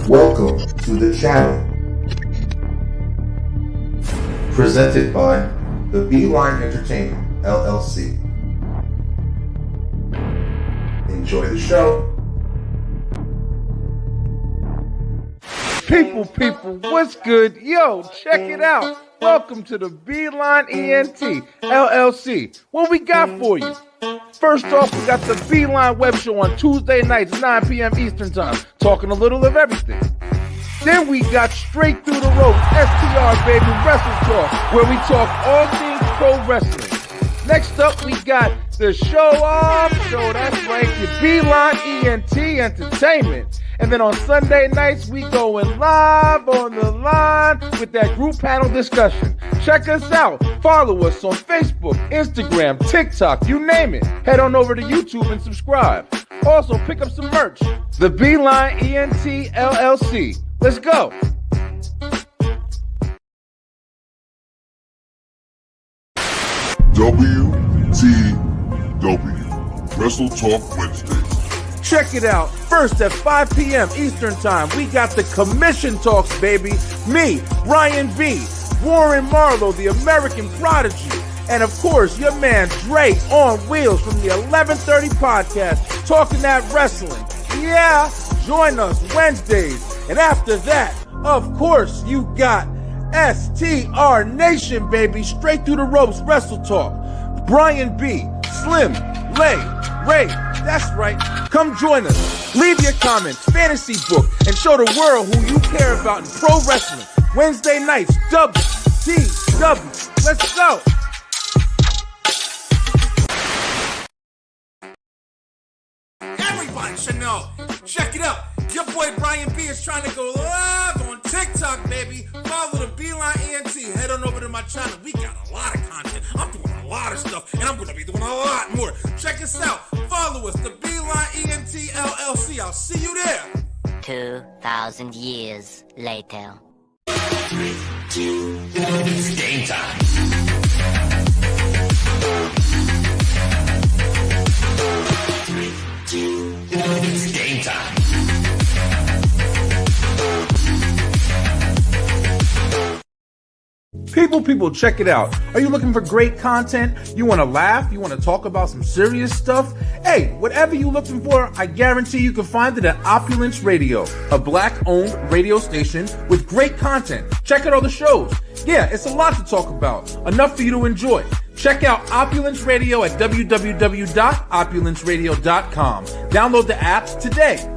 Welcome to the channel. Presented by the Beeline Entertainment, LLC. Enjoy the show. People, what's good? Yo, check it out. Welcome to the Beeline ENT, LLC. What we got for you? First off, we got the Beeline Web Show on Tuesday nights, 9 p.m. Eastern Time, talking a little of everything. Then we got Straight Through the Ropes, STR, baby, Wrestletalk, where we talk all things pro wrestling. Next up, we got the Show Off Show, that's right, the Beeline ENT Entertainment. And then on Sunday nights, we going live on the line with that group panel discussion. Check us out. Follow us on Facebook, Instagram, TikTok, you name it. Head on over to YouTube and subscribe. Also, pick up some merch. The Beeline ENT LLC. Let's go. WTW Wrestletalk Wednesdays. Check it out. First at 5 p.m. Eastern Time, we got the Commission Talks, baby. Me, Ryan B., Warren Marlowe, the American Prodigy, and of course, your man Dre on Wheels from the 1130 podcast, talking that wrestling. Yeah, join us Wednesdays. And after that, of course, you got STR Nation, baby. Straight Through the Ropes Wrestle Talk. Brian B., Slim, Lay, Ray, that's right. Come join us. Leave your comments, fantasy book, and show the world who you care about in pro wrestling. Wednesday nights, WTW. Let's go. Everybody should know. Check it out. Your boy Brian B is trying to go live on TikTok, baby. Follow the Beeline ENT. Head on over to my channel. We got a lot of content. I'm doing a lot of stuff, and I'm going to be doing a lot more. Check us out. Follow us, the Beeline ENT LLC. I'll see you there. 2,000 years later. It's game time. It's game time. People, check it out. Are you looking for great content? You want to laugh? You want to talk about some serious stuff? Hey, whatever you're looking for, I guarantee you can find it at Opulence Radio, a black-owned radio station with great content. Check out all the shows. Yeah, it's a lot to talk about. Enough for you to enjoy. Check out Opulence Radio at www.opulenceradio.com. Download the app today.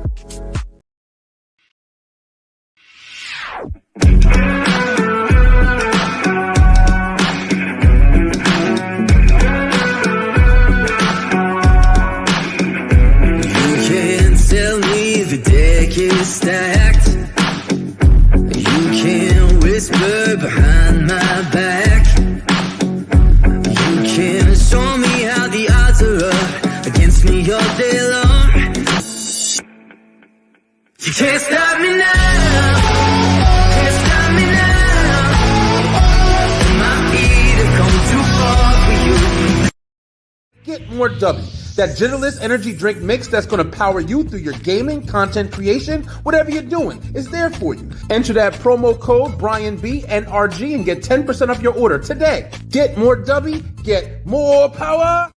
Stacked. You can whisper behind my back. You can show me how the odds are up against me all day long. You can't stop me now. Can't stop me now. My feet have come too far for you. Get more W. That Gentlest energy drink mix that's going to power you through your gaming, content creation, whatever you're doing, is there for you. Enter that promo code BrianB NRG and get 10% off your order today. Get more W, get more power.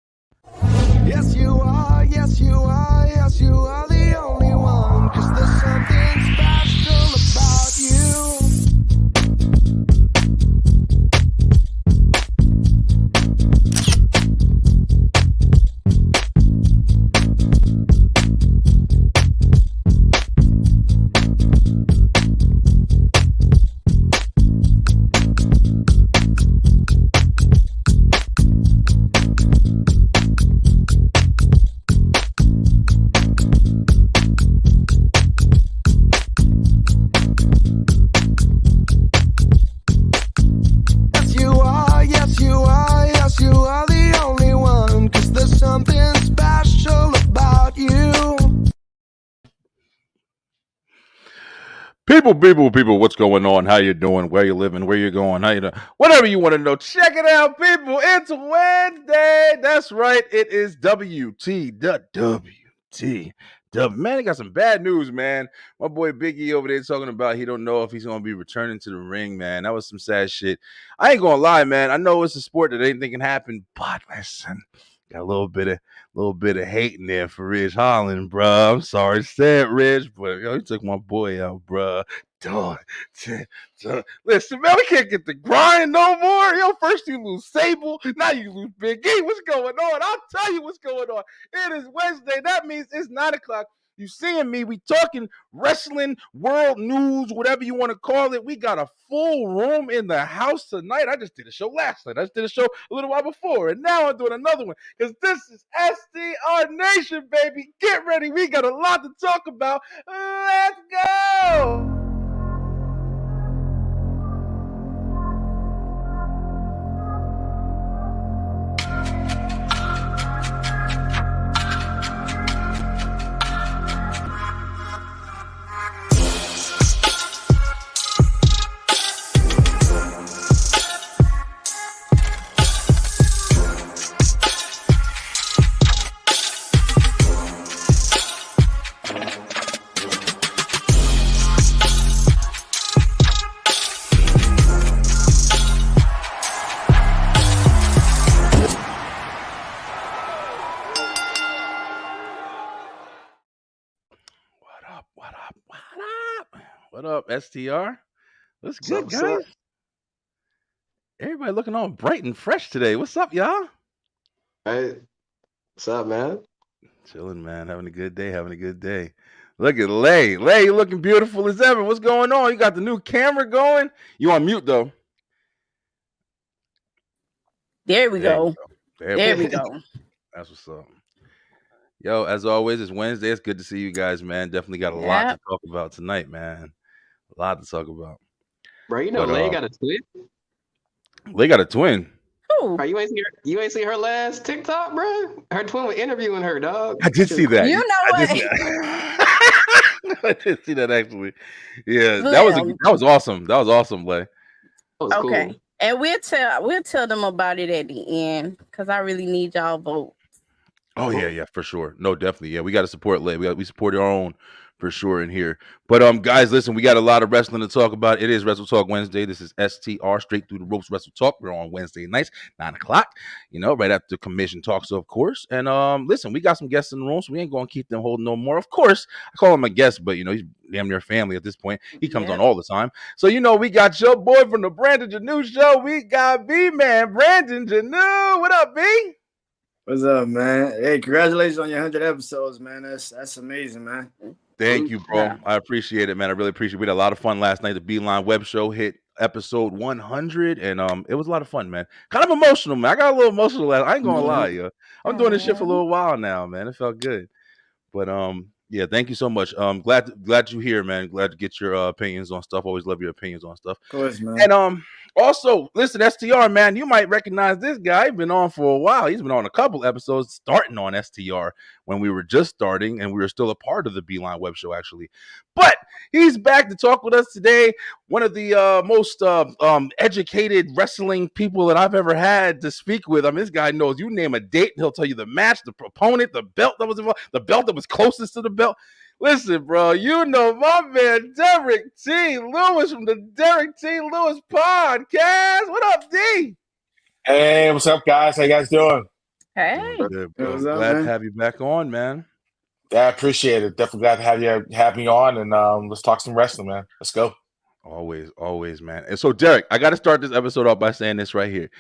Yes, you are, yes, you are, yes, you are the only one, 'cause there's something special about you. People, what's going on? How you doing? Where you living? Where you going? How you doing? Whatever you want to know, check it out, people. It's Wednesday. That's right. It is WT, the WT dub. Man, they got some bad news, man. My boy Biggie over there talking about he don't know if he's gonna be returning to the ring, man. That was some sad shit. I ain't gonna lie, man. I know it's a sport that anything can happen, but listen, got a little bit of hate in there for Ridge Holland, bro. I'm sorry to say it, Ridge, but he took my boy out, bro. Dog. Listen, man, we can't get the grind no more. Yo, first you lose Sable, now you lose Big E. What's going on? I'll tell you what's going on. It is Wednesday. That means it's 9 o'clock. You seeing me? We talking wrestling, world news, whatever you want to call it. We got a full room in the house tonight. I just did a show last night. I just did a show a little while before, and now I'm doing another one because this is STR Nation, baby. Get ready. We got a lot to talk about. Let's go. What up, STR? What's good, guys? Everybody looking all bright and fresh today. What's up, y'all? Hey, what's up, man? Chilling, man. Having a good day. Look at Lay. Lay, you looking beautiful as ever. What's going on? You got the new camera going? You on mute, though. There we go. There we go. That's what's up. Yo, as always, it's Wednesday. It's good to see you guys, man. Definitely got a lot to talk about tonight, man. A lot to talk about. Bro, you know Lay got a twin? Lay got a twin. Who? Bro, you ain't see her last TikTok, bro? Her twin was interviewing her, dog. I did see that. You know what? I did see that actually. Yeah, that was awesome. That was awesome, Lay. That was Okay. cool. And we'll tell them about it at the end because I really need y'all vote. Oh yeah, for sure. No, definitely. Yeah, we got to support Lay. We support our own for sure in here. But guys, listen, we got a lot of wrestling to talk about. It is Wrestletalk Wednesday. This is STR, Straight Through the Ropes Wrestletalk. We're on Wednesday nights, 9 o'clock. You know, right after commission talks, of course. And listen, we got some guests in the room, so we ain't gonna keep them holding no more. Of course, I call him a guest, but you know, he's damn near family at this point. He comes on all the time. So you know, we got your boy from the Brandon Janu show. We got B-Man, Brandon Janu. What up, B? What's up, man? Hey, congratulations on your 100 episodes, man. That's amazing, man. Thank you, bro. I appreciate it, man. I really appreciate it. We had a lot of fun last night. The Beeline Web Show hit episode 100, and it was a lot of fun, man. Kind of emotional, man. I got a little emotional last. I ain't gonna lie, yo. I'm doing this shit for a little while now, man. It felt good, but yeah. Thank you so much. Glad you're here, man. Glad to get your opinions on stuff. Always love your opinions on stuff. Of course, man. And also, listen, STR, man, you might recognize this guy. He's been on for a while. He's been on a couple episodes, starting on STR when we were just starting, and we were still a part of the Beeline Web Show, actually. But he's back to talk with us today. One of the most educated wrestling people that I've ever had to speak with. I mean, this guy knows. You name a date, he'll tell you the match, the opponent, the belt that was involved, the belt that was closest to the belt. Listen, bro, you know my man Derrick T. Lewis from the Derrick T. Lewis podcast. What up, D? Hey, what's up, guys? How you guys doing? Hey. Good, bro. What's up, Glad man? to have you back on, man. Yeah, I appreciate it. Definitely glad to have me on, and let's talk some wrestling, man. Let's go. Always, man. And so, Derrick, I got to start this episode off by saying this right here.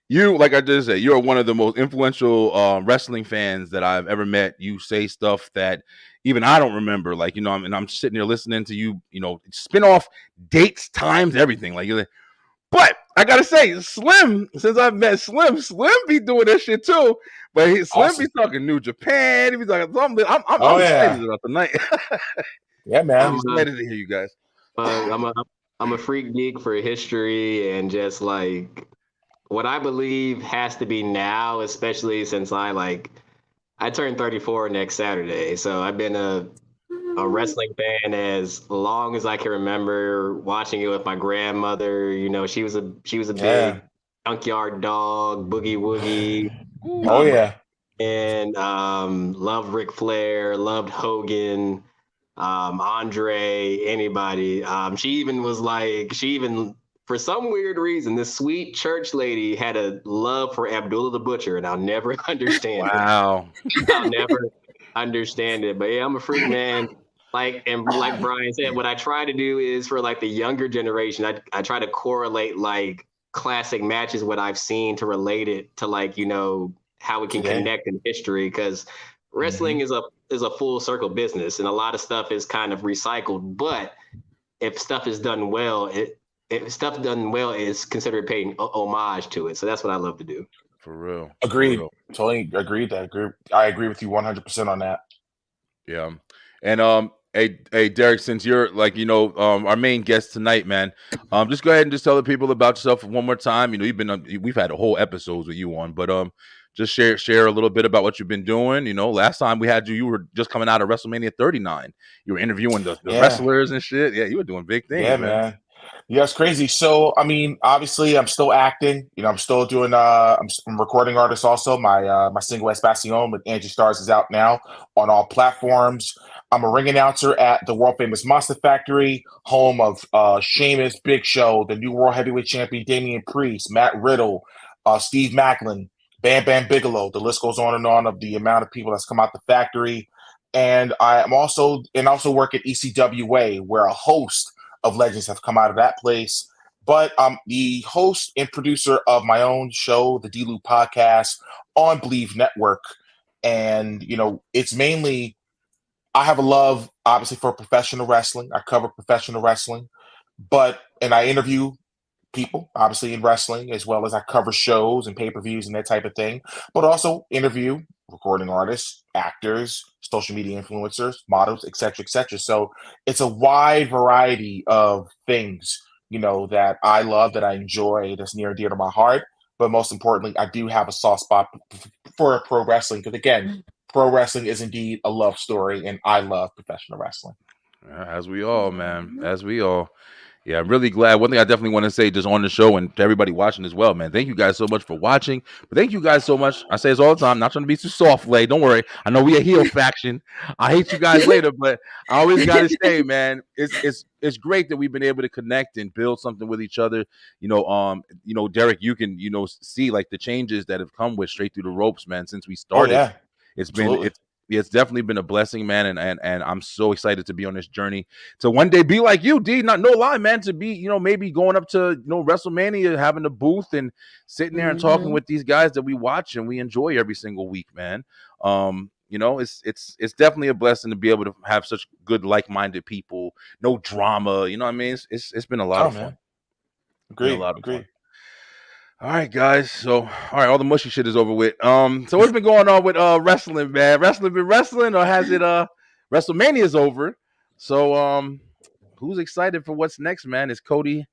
You, like I just said, you're one of the most influential wrestling fans that I've ever met. You say stuff that even I don't remember. Like, you know, I'm sitting here listening to you, you know, spin off dates, times, everything. Like, but I gotta say, Slim, since I've met Slim be doing this shit too. But Slim Awesome. be talking New Japan. He be talking something. I'm yeah. excited about tonight. Yeah, man. I'm excited to hear you guys. I'm a freak geek for history and just like what I believe has to be now, especially since I turned 34 next Saturday. So I've been a wrestling fan as long as I can remember, watching it with my grandmother. You know, she was a big Junkyard Dog, Boogie Woogie. Oh yeah. and loved Ric Flair, loved Hogan, Andre, anybody. She even for some weird reason, this sweet church lady had a love for Abdullah the Butcher, and I'll never understand it. Wow. I'll never understand it. But yeah, I'm a freak, man. Like Brian said, what I try to do is for like the younger generation, I try to correlate like classic matches, what I've seen, to relate it to like, how it can connect in history, because wrestling is a full circle business, and a lot of stuff is kind of recycled. But if stuff is done well, is considered paying homage to it. So that's what I love to do. For real. Agreed. For real. Totally agreed. I agree with you 100% on that. Yeah. And hey Derrick, since you're like, our main guest tonight, man, just go ahead and just tell the people about yourself one more time. You've been we've had a whole episodes with you on, but just share a little bit about what you've been doing. Last time we had you were just coming out of WrestleMania 39. You were interviewing the wrestlers and shit. Yeah, you were doing big things, man. Yeah, it's crazy. So, I mean, obviously, I'm still acting. I'm still doing. I'm recording artist also. My single Espacion with Angie Stars is out now on all platforms. I'm a ring announcer at the world famous Monster Factory, home of Sheamus, Big Show, the new World Heavyweight Champion Damian Priest, Matt Riddle, Steve Macklin, Bam Bam Bigelow. The list goes on of the amount of people that's come out the factory. And I am also work at ECWA, where a host of legends have come out of that place. But I'm the host and producer of my own show, the D-Loop Podcast, on Believe Network. And, it's mainly, I have a love, obviously, for professional wrestling. I cover professional wrestling. And I interview people, obviously, in wrestling, as well as I cover shows and pay-per-views and that type of thing. But also interview recording artists, actors, social media influencers, models, etc., etc. So it's a wide variety of things, that I love, that I enjoy, that's near and dear to my heart. But most importantly, I do have a soft spot for pro wrestling, because again, pro wrestling is indeed a love story, and I love professional wrestling. As we all, man. As we all. Yeah, I'm really glad. One thing I definitely want to say just on the show and to everybody watching as well, man. Thank you guys so much for watching. But thank you guys so much. I say this all the time, not trying to be too soft, Lay. Don't worry. I know we a heel faction. I hate you guys later, but I always gotta say, man, it's great that we've been able to connect and build something with each other. Derrick, you can, see like the changes that have come with Straight Through the Ropes, man, since we started. Oh, yeah. It's definitely been a blessing, man, and I'm so excited to be on this journey to one day be like you, D. Not no lie, man. To be, maybe going up to WrestleMania, having a booth and sitting there and talking with these guys that we watch and we enjoy every single week, man. It's definitely a blessing to be able to have such good, like-minded people. No drama, you know what I mean? It's been a lot of fun. Agreed. Fun. All right, guys. So, all the mushy shit is over with. So what's been going on with wrestling, man? Wrestling been wrestling, or has it WrestleMania is over? So, who's excited for what's next, man? Is Cody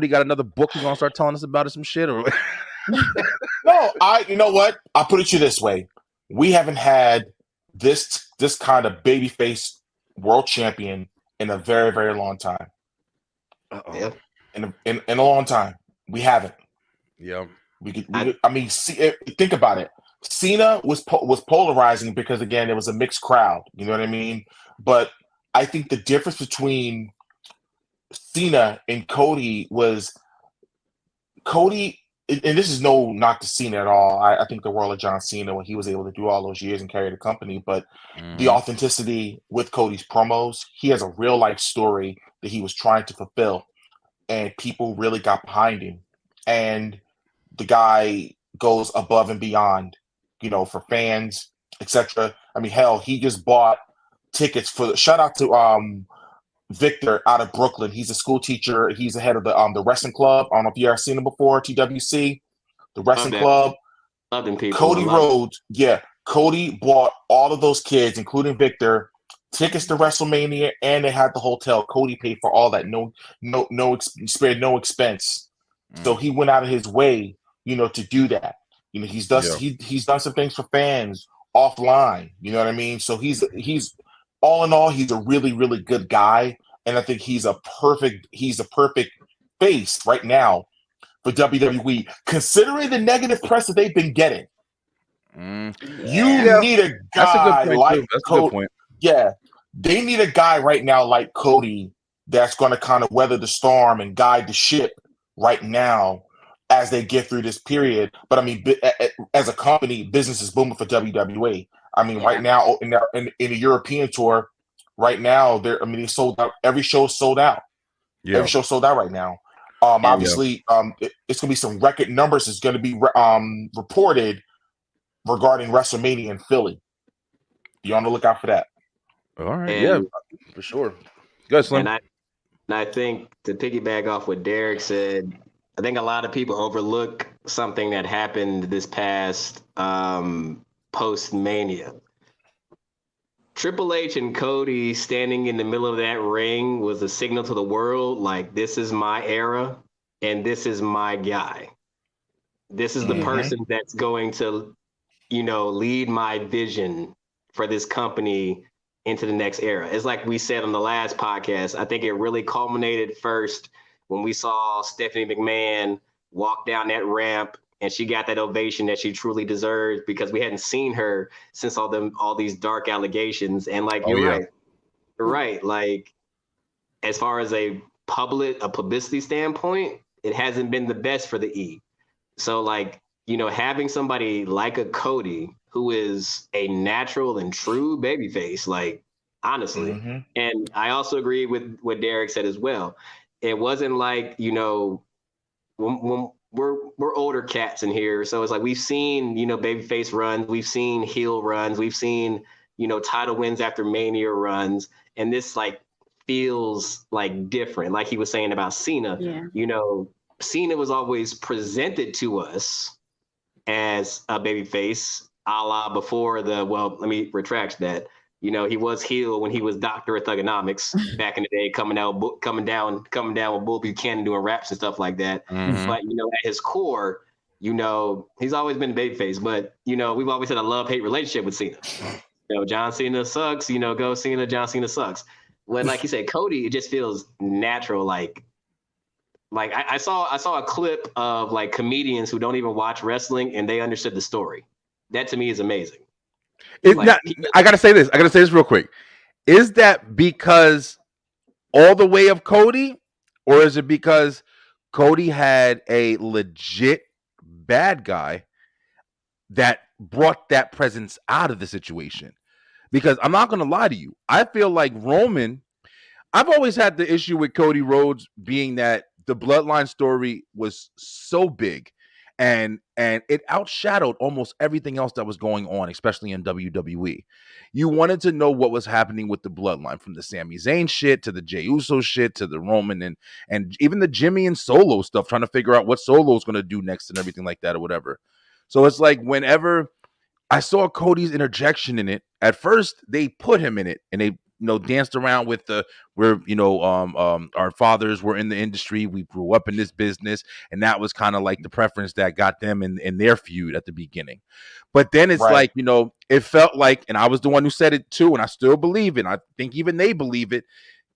got another book he's gonna start telling us about or some shit? Or No, you know what? I'll put it to you this way: we haven't had this kind of babyface world champion in a very, very long time. Yeah. In a long time, we haven't. Yeah, think about it. Cena was polarizing because, again, it was a mixed crowd. You know what I mean? But I think the difference between Cena and Cody was Cody, and this is no knock to Cena at all. I think the world of John Cena, when he was able to do all those years and carry the company, but the authenticity with Cody's promos, he has a real life story that he was trying to fulfill, and people really got behind him. And the guy goes above and beyond, for fans, etc. I mean, hell, he just bought tickets for. Shout out to Victor out of Brooklyn. He's a school teacher. He's the head of the wrestling club. I don't know if you ever seen him before. TWC, the wrestling club. Loving people. Cody Rhodes. Yeah, Cody bought all of those kids, including Victor, tickets to WrestleMania, and they had the hotel. Cody paid for all that. Spared no expense. So he went out of his way, to do that. He's done some things for fans offline. You know what I mean? So he's all in all, he's a really, really good guy, and I think he's a perfect face right now for WWE, considering the negative press that they've been getting. You need a That's a good guy point, like too. That's a good Cody. point. Yeah, they need a guy right now like Cody that's going to kind of weather the storm and guide the ship right now as they get through this period. But I mean, as a company, business is booming for WWE. I mean, right now in the European tour, right now, they sold out. Every show sold out. Yeah. Every show sold out right now. Obviously, it's going to be some record numbers. Is going to be reported regarding WrestleMania in Philly. Be on the lookout for that. All right, for sure. Go, Slim. And I think to piggyback off what Derrick said, I think a lot of people overlook something that happened this past post-Mania. Triple H and Cody standing in the middle of that ring was a signal to the world, like, this is my era and this is my guy. This is the person that's going to, lead my vision for this company into the next era. It's like we said on the last podcast, I think it really culminated first when we saw Stephanie McMahon walk down that ramp and she got that ovation that she truly deserved, because we hadn't seen her since all these dark allegations. And like, you're right. Like, as far as a publicity standpoint, it hasn't been the best for the E. So like, having somebody like a Cody who is a natural and true babyface, like, honestly. And I also agree with what Derrick said as well. It wasn't like, when we're older cats in here. So it's like, we've seen, babyface runs, we've seen heel runs, we've seen, title wins after Mania runs. And this like feels like different. Like he was saying about Cena, Cena was always presented to us as a babyface, a la before let me retract that. He was heel when he was Dr. of Thugonomics back in the day, coming down with Bull Buchanan doing raps and stuff like that. But, at his core, he's always been a babyface. But, we've always had a love-hate relationship with Cena. John Cena sucks, go Cena, John Cena sucks. When, like you said, Cody, it just feels natural. Like I saw a clip of like comedians who don't even watch wrestling and they understood the story. That to me is amazing. I gotta say this real quick. Is that because all the way of Cody, or is it because Cody had a legit bad guy that brought that presence out of the situation? Because I'm not gonna lie to you, I feel like Roman. I've always had the issue with Cody Rhodes being that the bloodline story was so big. And it outshadowed almost everything else that was going on, especially in WWE. You wanted to know what was happening with the bloodline, from the Sami Zayn shit to the Jey Uso shit to the Roman and even the Jimmy and Solo stuff, trying to figure out what Solo's going to do next and everything like that or whatever. So it's like whenever I saw Cody's interjection in it, at first they put him in it and they danced around with our fathers were in the industry. We grew up in this business. And that was kind of like the preference that got them in their feud at the beginning. But then it's like, it felt like, and I was the one who said it too, and I still believe it. I think even they believe it.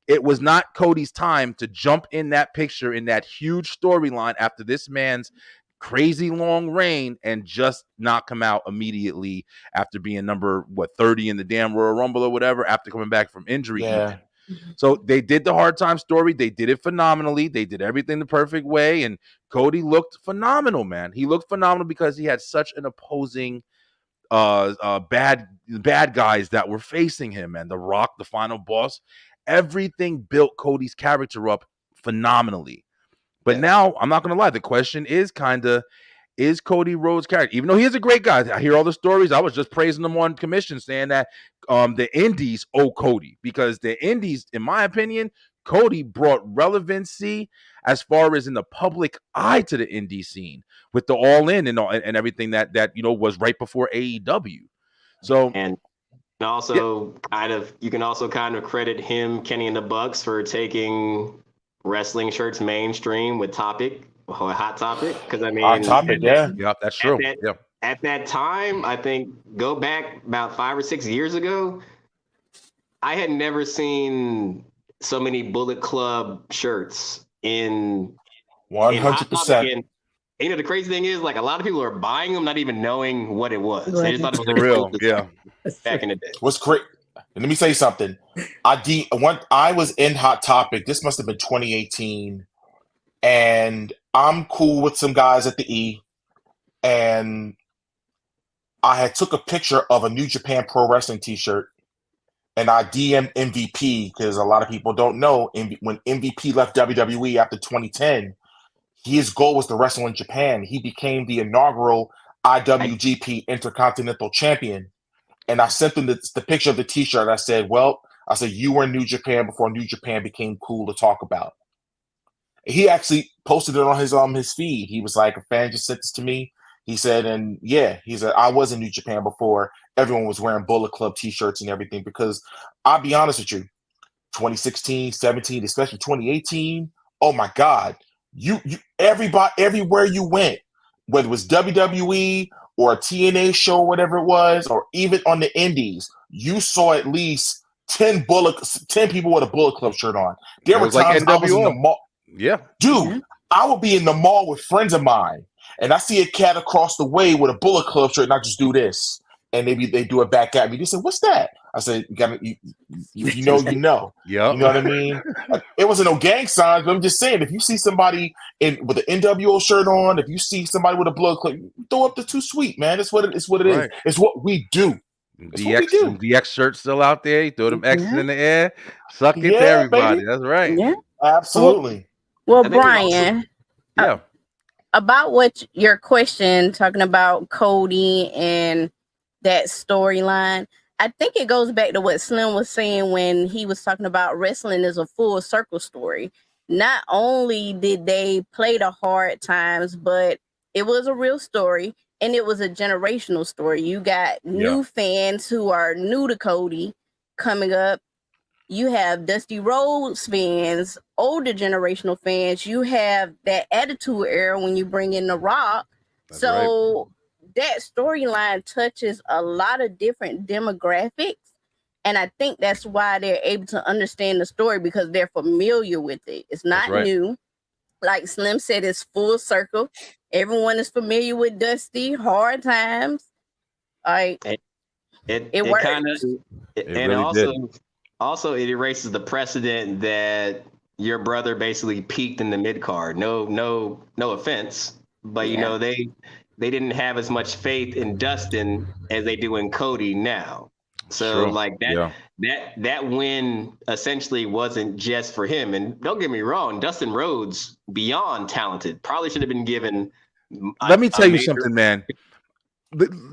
It was not Cody's time to jump in that picture in that huge storyline after this man's crazy long reign and just knock him out immediately after being number 30 in the damn Royal Rumble or whatever, after coming back from injury. So they did the hard time story. They did it phenomenally. They did everything the perfect way. And Cody looked phenomenal, man. He looked phenomenal because he had such an opposing bad guys that were facing him, and The Rock, the final boss. Everything built Cody's character up phenomenally. But now, I'm not going to lie, the question is is Cody Rhodes' character, even though he is a great guy. I hear all the stories. I was just praising him on commission, saying that the indies owe Cody, because the indies, in my opinion, Cody brought relevancy as far as in the public eye to the indie scene with the All In and everything that was right before AEW. So and also you can also kind of credit him, Kenny and the Bucks, for taking wrestling shirts mainstream with Hot Topic, because I mean, Hot Topic, that's true. At that time, I think, go back about 5 or 6 years ago, I had never seen so many Bullet Club shirts in 100%. you know, the crazy thing is, like, a lot of people are buying them, not even knowing what it was. They just thought it was For like real, yeah. back in the day. What's great? Let me say something. I was in Hot Topic. This must have been 2018, and I'm cool with some guys at the E, and I had took a picture of a New Japan Pro Wrestling T-shirt, and I DM'd MVP because a lot of people don't know when MVP left WWE after 2010, his goal was to wrestle in Japan. He became the inaugural IWGP Intercontinental Champion. And I sent him the picture of the T-shirt. I said, you were in New Japan before New Japan became cool to talk about. He actually posted it on his feed. He was like, a fan just sent this to me. He said, I was in New Japan before everyone was wearing Bullet Club T-shirts and everything. Because I'll be honest with you, 2016, 17, especially 2018, oh my God, everybody, everywhere you went, whether it was WWE or a TNA show, or whatever it was, or even on the indies, you saw at least 10 people with a Bullet Club shirt on. There were times I was in the mall. Yeah. Dude, I would be in the mall with friends of mine, and I see a cat across the way with a Bullet Club shirt, and I just do this. And maybe they do it back at me. They say, "What's that?" I said, "You know, you know." Yeah. You know what I mean? It wasn't no gang signs, but I'm just saying, if you see somebody with an NWO shirt on, if you see somebody with a Blood Club, throw up the Too Sweet, man. It's what it is. It's what we do. The X shirt's still out there. You throw them X's in the air, suck it to everybody. Baby. That's right. Yeah. Absolutely. Well, Brian, yeah. About what your question talking about Cody and that storyline, I think it goes back to what Slim was saying when he was talking about wrestling as a full circle story. Not only did they play the hard times, but it was a real story and it was a generational story. You got new fans who are new to Cody coming up. You have Dusty Rhodes fans, older generational fans. You have that Attitude Era when you bring in The Rock. That's so that storyline touches a lot of different demographics. And I think that's why they're able to understand the story, because they're familiar with it. It's not new. Like Slim said, it's full circle. Everyone is familiar with Dusty, hard times. Like it works. Also, it erases the precedent that your brother basically peaked in the mid card. No offense, but you know they didn't have as much faith in Dustin as they do in Cody now. So like that win essentially wasn't just for him. And don't get me wrong, Dustin Rhodes, beyond talented, probably should have been given. Let me tell you something, man.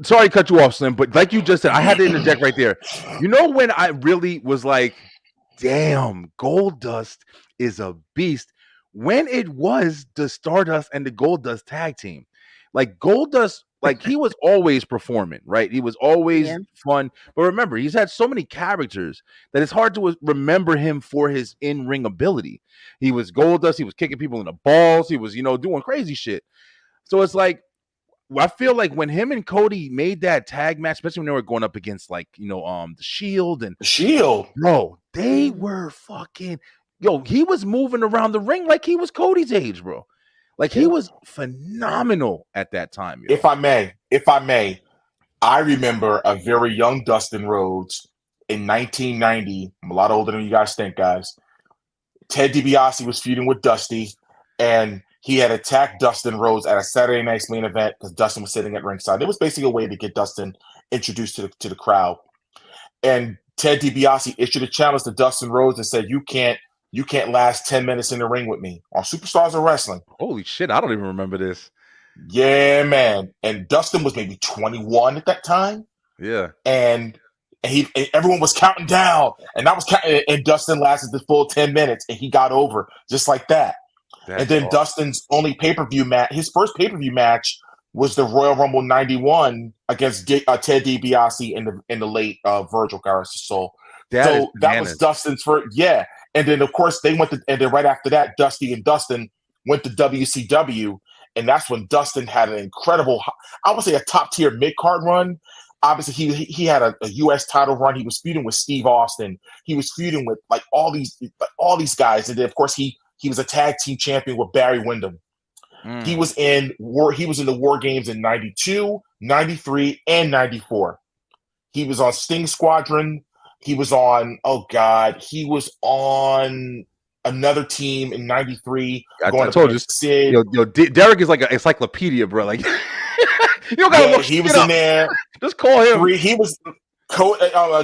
Sorry to cut you off, Slim, but like you just said, I had to interject right there. You know when I really was like, damn, Goldust is a beast? When it was the Stardust and the Goldust tag team. Like Goldust, like he was always performing, right? He was always fun. But remember, he's had so many characters that it's hard to remember him for his in-ring ability. He was Goldust, he was kicking people in the balls, he was, doing crazy shit. So it's like, I feel like when him and Cody made that tag match, especially when they were going up against the Shield and bro, they were fucking he was moving around the ring like he was Cody's age, bro. Like he was phenomenal at that time. If I may, I remember a very young Dustin Rhodes in 1990. I'm a lot older than you guys think, guys. Ted DiBiase was feuding with Dusty, and he had attacked Dustin Rhodes at a Saturday Night's Main Event because Dustin was sitting at ringside. It was basically a way to get Dustin introduced to the crowd. And Ted DiBiase issued a challenge to Dustin Rhodes and said, "You can't last 10 minutes in the ring with me on Superstars of Wrestling." Holy shit, I don't even remember this. Yeah, man. And Dustin was maybe 21 at that time. Yeah. And everyone was counting down, and and Dustin lasted the full 10 minutes, and he got over just like that. And then awesome. Dustin's only pay-per-view match, his first pay-per-view match was the Royal Rumble 91 against Ted DiBiase in the late Virgil Garris' Soul. That was Dustin's first, And then of course and then right after that, Dusty and Dustin went to WCW, and that's when Dustin had an incredible, I would say a top-tier mid-card run. Obviously, he had a U.S. title run. He was feuding with Steve Austin. He was feuding with all these guys, and then of course he was a tag team champion with Barry Windham. He was in the War Games in 92, 93, and 94. He was on Sting Squadron. He was on, he was on another team in 93. I told you, Sid. Derrick is like an encyclopedia, bro. Like, you don't gotta look. He was in there. Just call him.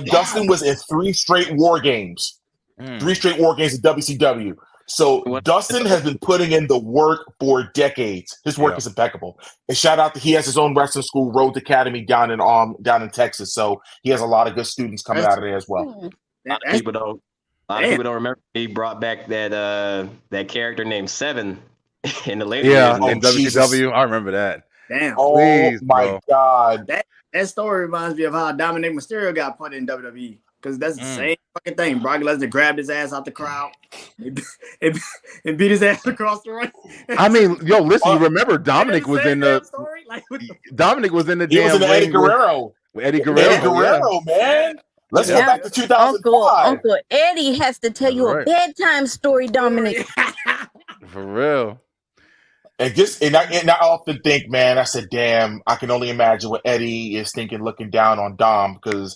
Dustin was in 3 straight War Games. 3 straight War Games at WCW. So Dustin has been putting in the work for decades. His work is impeccable. And shout out he has his own wrestling school, Rhodes Academy, down in Texas. So he has a lot of good students coming out of there as well. A lot of people don't remember he brought back that character named Seven in the later years. In WCW. I remember that. Damn. Please, my God. That story reminds me of how Dominic Mysterio got put in WWE. Because that's the same fucking thing. Brock Lesnar grabbed his ass out the crowd and beat his ass across the ring. I mean, listen, you remember Dominic was in the Dominic was in the He was in the Eddie Guerrero. Eddie Guerrero, man. Let's go back to 2005. Uncle Eddie has to tell you a bedtime story, Dominic. For real. And I often think, man, I said, damn, I can only imagine what Eddie is thinking looking down on Dom, because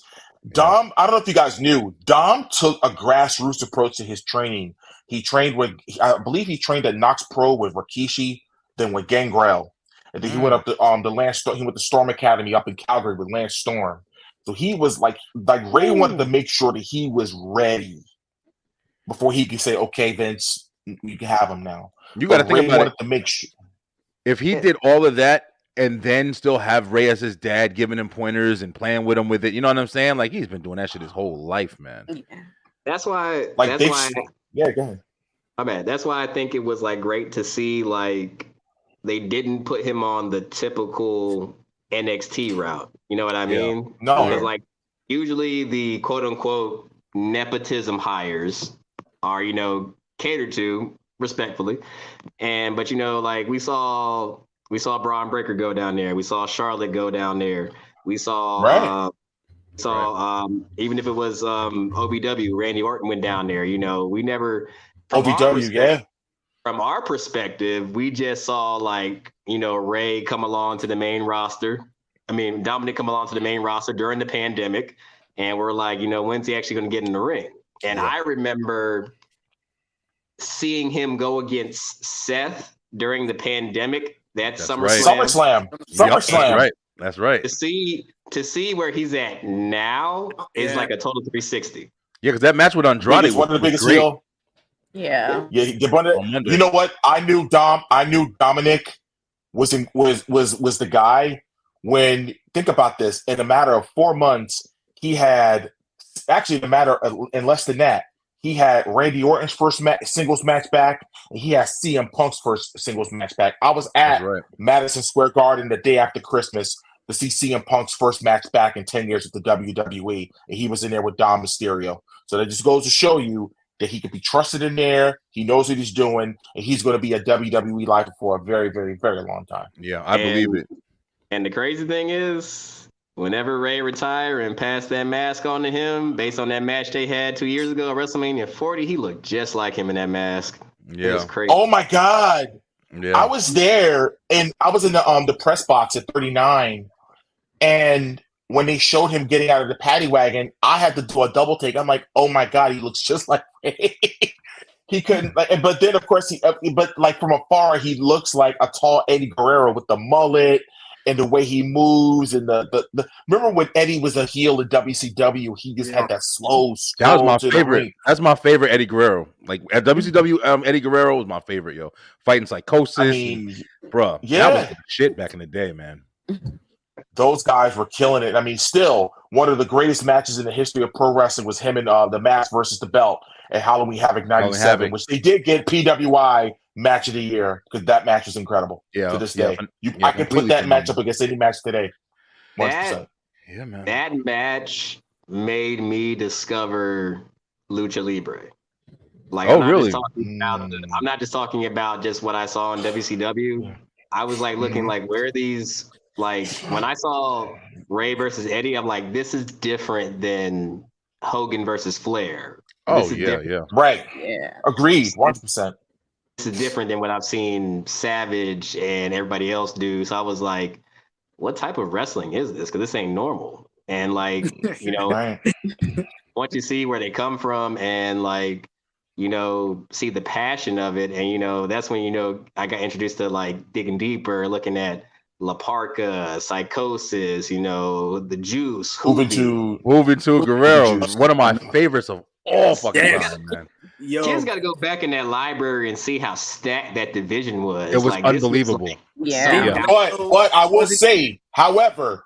Dom, I don't know if you guys knew, Dom took a grassroots approach to his training. He trained I believe he trained at Knox Pro with Rikishi, then with Gangrel. And then he went up to the Lance Storm. He went to Storm Academy up in Calgary with Lance Storm. So he was like Ray wanted to make sure that he was ready before he could say, okay, Vince, you can have him now. You got to think about it. To make sure. If he did all of that and then still have Ray as his dad, giving him pointers and playing with him with it, you know what I'm saying? Like, he's been doing that shit his whole life, man. That's why. Yeah, go ahead. My bad. That's why I think it was like great to see they didn't put him on the typical NXT route. You know what I mean? No. Because usually the quote unquote nepotism hires are catered to respectfully, but we saw Braun Breaker go down there. We saw Charlotte go down there. We saw even if it was OVW, Randy Orton went down there. We never OVW, From our perspective, we just saw Ray come along to the main roster. I mean, Dominic come along to the main roster during the pandemic, and we're like, when's he actually going to get in the ring? And I remember seeing him go against Seth during the pandemic. SummerSlam. That's right. To see where he's at now is like a total 360. Yeah, because that match with Andrade was one of the biggest great. heel. Yeah. You know what? I knew Dominic was the guy when, think about this, in a matter of 4 months, he had in less than that, he had Randy Orton's first singles match back, and he had CM Punk's first singles match back. I was at Madison Square Garden the day after Christmas to see CM Punk's first match back in 10 years with the WWE, and he was in there with Dom Mysterio. So that just goes to show you that he could be trusted in there. He knows what he's doing, and he's going to be a WWE lifer for a very, very, very long time. Yeah, I believe it. And the crazy thing is, whenever Ray retired and passed that mask on to him, based on that match they had 2 years ago at WrestleMania 40, he looked just like him in that mask. Yeah, it was crazy. Oh my God! Yeah. I was there, and I was in the press box at 39, and when they showed him getting out of the paddy wagon, I had to do a double take. I'm like, oh my God, he looks just like Ray. He couldn't, but then of course from afar, he looks like a tall Eddie Guerrero with the mullet and the way he moves, and the remember when Eddie was a heel in WCW, he just had that slow that was my favorite. That's my favorite Eddie Guerrero. Like at WCW, Eddie Guerrero was my favorite, yo. Fighting Psychosis, that was the shit back in the day, man. Those guys were killing it. I mean, still one of the greatest matches in the history of pro wrestling was him and the Mask versus the Belt at Halloween Havoc '97, which they did get PWI Match of the Year, because that match was incredible to this day. I can put that match up against any match today. 100%. That match made me discover Lucha Libre. I'm not just talking about just what I saw in WCW. I was looking where are these, when I saw Ray versus Eddie, I'm like, this is different than Hogan versus Flair. Right. Yeah. Agreed. 100%. is different than what I've seen Savage and everybody else do. So I was like, what type of wrestling is this? Because this ain't normal. And like, you know, Right. once you see where they come from and like, you know, see the passion of it, and you know, that's when, you know, I got introduced to like digging deeper, looking at La Parka, Psychosis, you know, the Juice, Juventud Guerrero, one of my favorites of all fucking Yes. time, man. Yo, Kids got to go back in that library and see how stacked that division was. It was like, this unbelievable. Yeah. But I will say, however,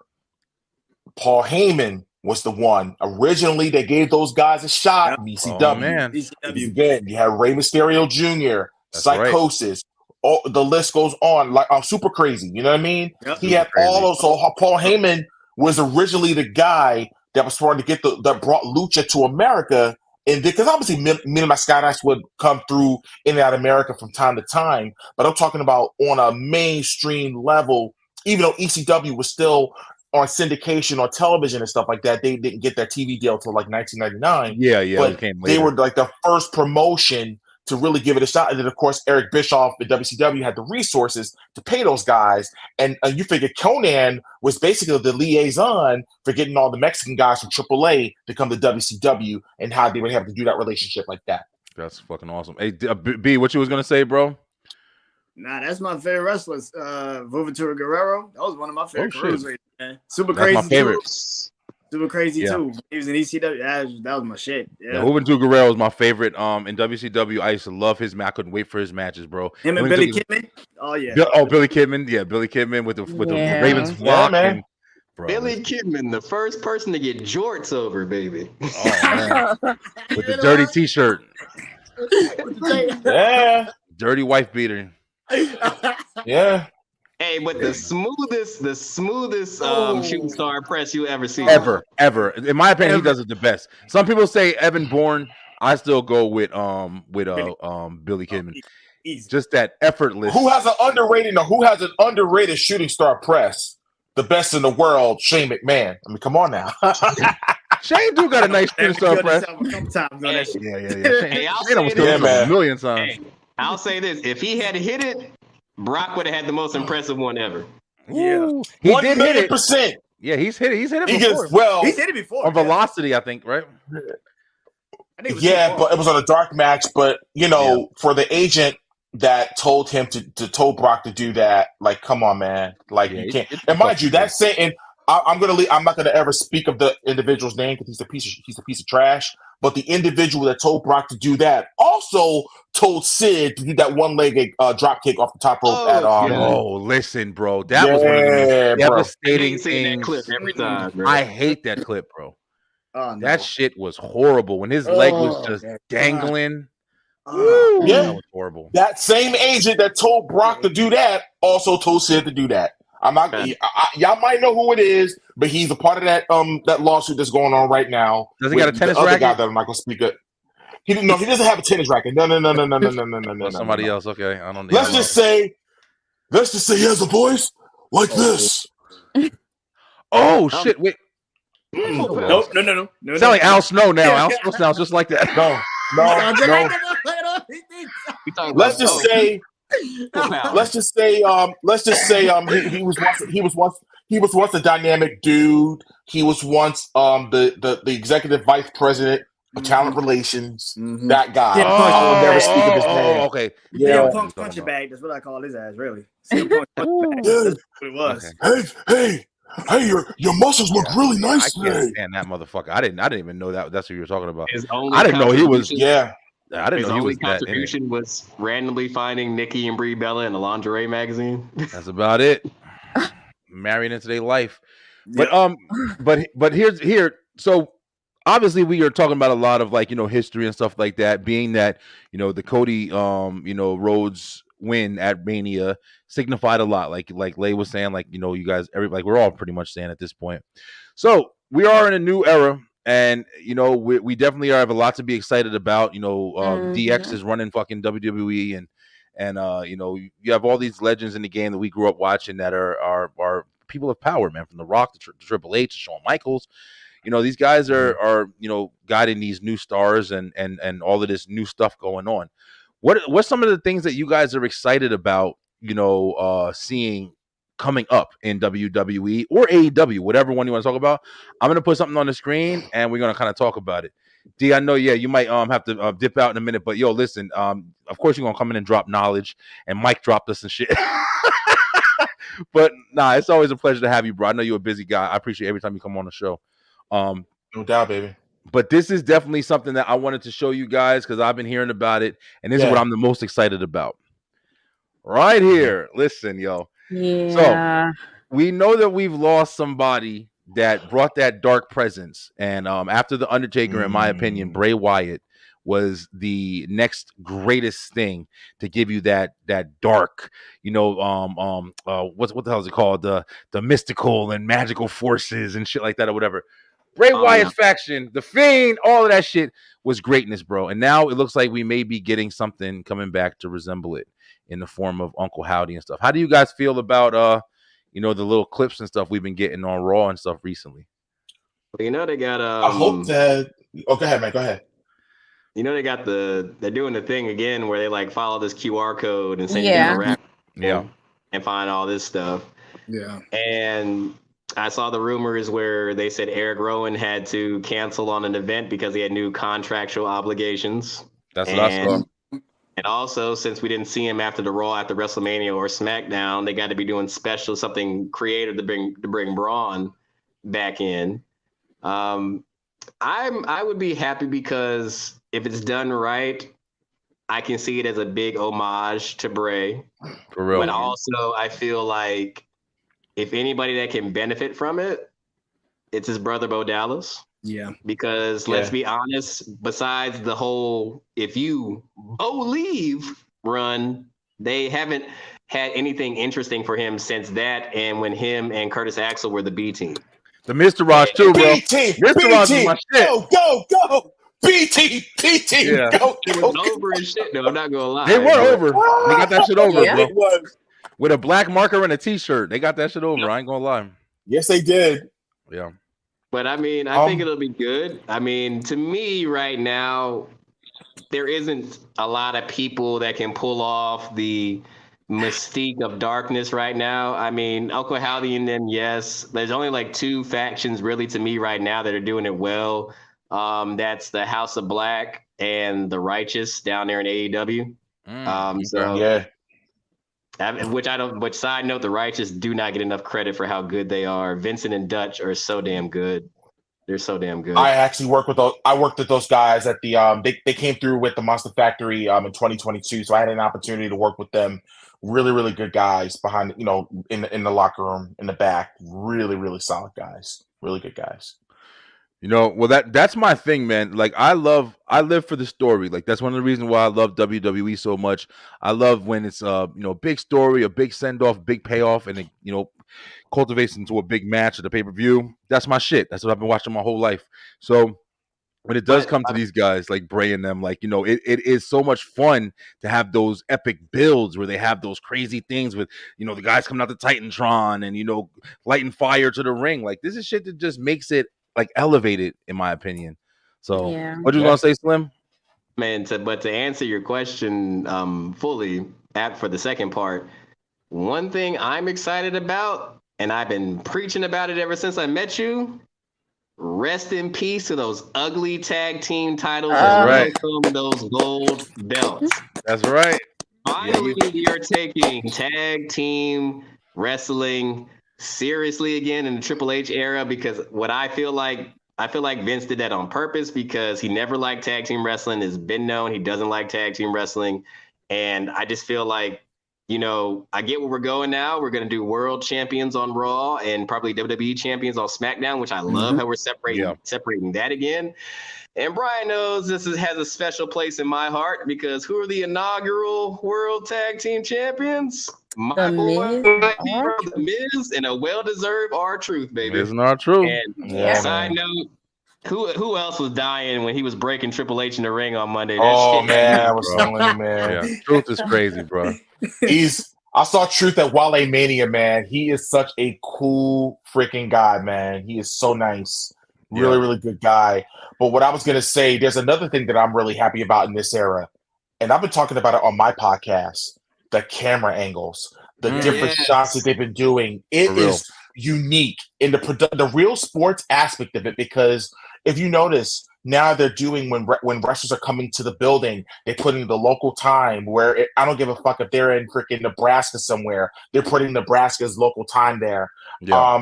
Paul Heyman was the one. Originally, they gave those guys a shot. ECW. Oh, man. ECW. Again, you have Rey Mysterio Jr., That's Psychosis. Oh, the list goes on. Like, I'm super crazy. You know what I mean? Yep. He had all those. So Paul Heyman was originally the guy that was trying to get that brought Lucha to America. And because obviously Midnight Skydice would come through in and out of America from time to time. But I'm talking about on a mainstream level, even though ECW was still on syndication on television and stuff like that, they didn't get their TV deal till like 1999. Yeah, but it came they later. were like the first promotion to really give it a shot. And then, of course, Eric Bischoff at WCW had the resources to pay those guys. And you figure Conan was basically the liaison for getting all the Mexican guys from AAA to come to WCW, and how they would have to do that relationship like that. That's fucking awesome. Hey, B, what you was gonna say, bro? Nah, that's my favorite wrestlers. Juventud Guerrero. That was one of my favorite shit. cruiserweights, man. Super That's crazy. my favorite. Super crazy too. He was in ECW. That was my shit. Yeah, Juventud Guerrero is my favorite. In WCW, I used to love his match. I couldn't wait for his matches, bro. Him and Billy Kidman. Oh yeah. Billy Kidman. Yeah, Billy Kidman with the Ravens flock. Yeah, man. And, bro, Billy Kidman, the first person to get jorts over, baby. Oh, man. With the dirty T-shirt. Yeah. Dirty wife beater. Yeah. Hey, but the smoothest shooting star press you ever see. Ever. In my opinion, he does it the best. Some people say Evan Bourne. I still go with Billy Kidman. Just that effortless. Who has an underrated shooting star press? The best in the world, Shane McMahon. I mean, come on now. Shane do got a nice shooting star press. Hey, Shane I'll almost say killed him man. a million times. Hey, I'll say this: if he had hit it, Brock would have had the most impressive one ever. Yeah, he did hit it. 1,000,000%. Yeah, he's hit it. He's hit it He before. gets He's hit it before. On Velocity, I think, right? I think it was yeah, but it was on a dark match. But you know, for the agent that told him to told Brock to do that, like, come on, man, like you can't. And mind you, that's saying, I'm gonna leave. I'm not gonna ever speak of the individual's name because he's a piece of trash. But the individual that told Brock to do that also told Sid to do that one-legged drop kick off the top rope. Listen, bro, that was one of the most devastating things. That clip every time, bro. I hate that clip, bro. Oh, no. That shit was horrible when his leg was just dangling. Yeah, that was horrible. That same agent that told Brock to do that also told Sid to do that. I'm not. Y'all might know who it is, but he's a part of that that lawsuit that's going on right now. Does he got a tennis the other racket? guy that I'm not gonna speak of. He doesn't have a tennis racket. No. Somebody else. Okay, I don't. Let's just say he has a voice like this. Oh shit! Wait. No. Sound like Al Snow now. Al Snow sounds just like that. No. Let's just say he was once a dynamic dude. He was once the executive vice president of talent relations. That guy. I'll never speak of his name. Okay. Yeah. Punk puncher bag. That's what I call his ass, really. Punk puncher bag. That's what it was. Okay. Hey, your muscles look really nice I can't today. stand that motherfucker. I didn't even know that's what you were talking about. His only I didn't know he was. Yeah. I didn't His know he only was that. contribution was randomly finding Nikki and Brie Bella in a lingerie magazine. That's about it. Marrying into their life. But but here's so obviously we are talking about a lot of like, history and stuff like that, being that, the Cody Rhodes win at Mania signified a lot. Like Lay was saying, like, you guys, everybody, we're all pretty much saying at this point. So we are in a new era. And we definitely have a lot to be excited about. DX is running fucking WWE, and you have all these legends in the game that we grew up watching that are people of power, man. From The Rock to Triple H to Shawn Michaels, these guys are guiding these new stars and all of this new stuff going on. what's some of the things that you guys are excited about, seeing coming up in WWE or AEW, whatever one you want to talk about? I'm gonna put something on the screen and we're gonna kind of talk about it. D, I know, you might have to dip out in a minute, but listen, of course you're gonna come in and drop knowledge, and Mike dropped us and shit. But nah, it's always a pleasure to have you, bro. I know you're a busy guy. I appreciate every time you come on the show. No doubt, baby. But this is definitely something that I wanted to show you guys because I've been hearing about it, and this is what I'm the most excited about. Right here. Listen, yo. Yeah. So we know that we've lost somebody that brought that dark presence. And after The Undertaker, in my opinion, Bray Wyatt was the next greatest thing to give you that dark, what the hell is it called? The mystical and magical forces and shit like that or whatever. Bray Wyatt's faction, the Fiend, all of that shit was greatness, bro. And now it looks like we may be getting something coming back to resemble it in the form of Uncle Howdy and stuff. How do you guys feel about the little clips and stuff we've been getting on Raw and stuff recently? They got I hope that go ahead, man. Go ahead. They're doing the thing again where they like follow this QR code and send you down a rabbit and find all this stuff. Yeah. And I saw the rumors where they said Eric Rowan had to cancel on an event because he had new contractual obligations. That's what I saw. And also, since we didn't see him after the Raw, after WrestleMania or SmackDown, they got to be doing something creative to bring Braun back in. I would be happy because if it's done right, I can see it as a big homage to Bray. For real. But also, I feel like if anybody that can benefit from it, it's his brother Bo Dallas. Yeah. Because let's be honest, besides the whole "if you leave" run, they haven't had anything interesting for him since that, and when him and Curtis Axel were the B team. The Mr. Ross too, bro. Mr. Ross is my shit. Go. B team. Yeah. Go. It was over and shit. No, I'm not gonna lie. They were over. They got that shit over, bro. It was. With a black marker and a t-shirt. They got that shit over. I ain't gonna lie. Yes, they did. Yeah. But I mean, I think it'll be good. I mean, to me right now, there isn't a lot of people that can pull off the mystique of darkness right now. I mean, Uncle Howdy and them, yes. There's only like two factions really to me right now that are doing it well. That's the House of Black and the Righteous down there in AEW. Which side note, the Righteous do not get enough credit for how good they are. Vincent and Dutch are so damn good. They're so damn good. I actually worked with those guys at the they came through with the Monster Factory in 2022, so I had an opportunity to work with them. Really, really good guys behind, in the locker room, in the back. Really, really solid guys. Really good guys. Well, that's my thing, man. Like, I live for the story. Like, that's one of the reasons why I love WWE so much. I love when it's big story, a big send off, big payoff, and it cultivates into a big match at the pay-per-view. That's my shit. That's what I've been watching my whole life. So when it does come to these guys like Bray and them, like, it is so much fun to have those epic builds where they have those crazy things with, the guys coming out the Titantron and, lighting fire to the ring. Like, this is shit that just makes it like elevated, in my opinion. So what you gonna say, Slim? Man, but to answer your question fully, for the second part, one thing I'm excited about, and I've been preaching about it ever since I met you, rest in peace to those ugly tag team titles. Welcome those gold belts. That's right. Finally, you're taking tag team wrestling seriously again in the Triple H era, because I feel like Vince did that on purpose because he never liked tag team wrestling. It's been known he doesn't like tag team wrestling. And I just feel like, I get where we're going now. We're going to do world champions on Raw and probably WWE champions on SmackDown, which I love how we're separating that again. And Brian knows this has a special place in my heart because who are the inaugural world tag team champions? My boy, The Miz, and a well-deserved R-Truth, baby. Miz and R-Truth. And side note, who else was dying when he was breaking Triple H in the ring on Monday? I was telling you, man. Yeah. Truth is crazy, bro. I saw Truth at Wale Mania, man. He is such a cool freaking guy, man. He is so nice. Really, really good guy. But what I was going to say, there's another thing that I'm really happy about in this era. and I've been talking about it on my podcast, the camera angles, the different shots that they've been doing. It is unique in the real sports aspect of it, because if you notice, now they're doing when wrestlers are coming to the building, they put in the local time where I don't give a fuck if they're in freaking Nebraska somewhere. They're putting Nebraska's local time there. Yeah.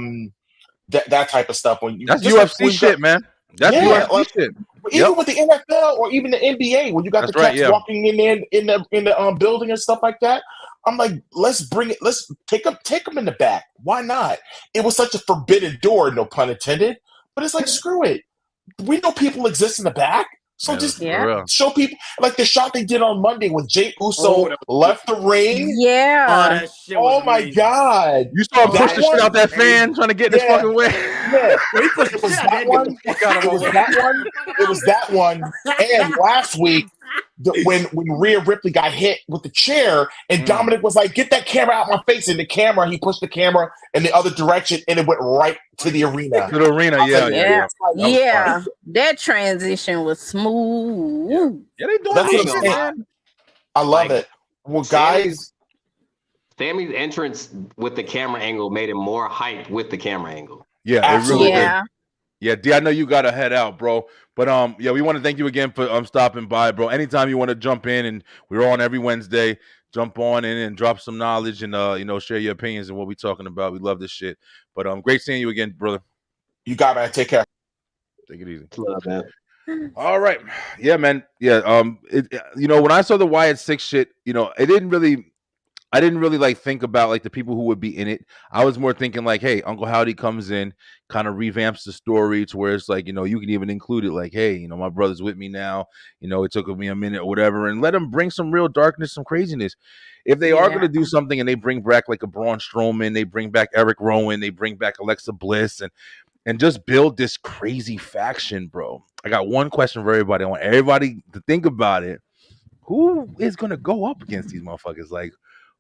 That type of stuff. That's UFC shit, man. That's UFC shit. Even with the NFL or even the NBA, when you got the cats walking in the building and stuff like that, I'm like, let's bring it. Let's take them in the back. Why not? It was such a forbidden door, no pun intended. But it's like, screw it. We know people exist in the back, so just show people. Like the shot they did on Monday when Jey Uso left the ring. Yeah. Oh my God! You saw him push the shit out that fan trying to get this fucking way. Yeah, it was that one. It was that one. And last week, when Rhea Ripley got hit with the chair, and Dominic was like, "Get that camera out my face!" And he pushed the camera in the other direction, and it went right to the arena. To the arena, yeah. That transition was smooth. Yeah, they doing That's it, what I'm man. saying. I love it. Well, guys, Sammy's entrance with the camera angle made it more hype with the camera angle. Yeah, absolutely. It really did. Yeah, D, I know you got to head out, bro. But we want to thank you again for stopping by, bro. Anytime you want to jump in, and we're on every Wednesday, jump on in and drop some knowledge and share your opinions and what we're talking about. We love this shit. But great seeing you again, brother. You got it, man. Take care. Take it easy. Love, man. All right. Yeah, man. Yeah. When I saw the Wyatt 6 shit, I didn't really like think about like the people who would be in it. I was more thinking like, hey, Uncle Howdy comes in, kind of revamps the story to where it's like, you can even include it like, hey, my brother's with me now. It took me a minute or whatever, and let them bring some real darkness, some craziness. If they are going to do something and they bring back like a Braun Strowman, they bring back Eric Rowan, they bring back Alexa Bliss, and just build this crazy faction, bro. I got one question for everybody. I want everybody to think about it. Who is going to go up against these motherfuckers? Like,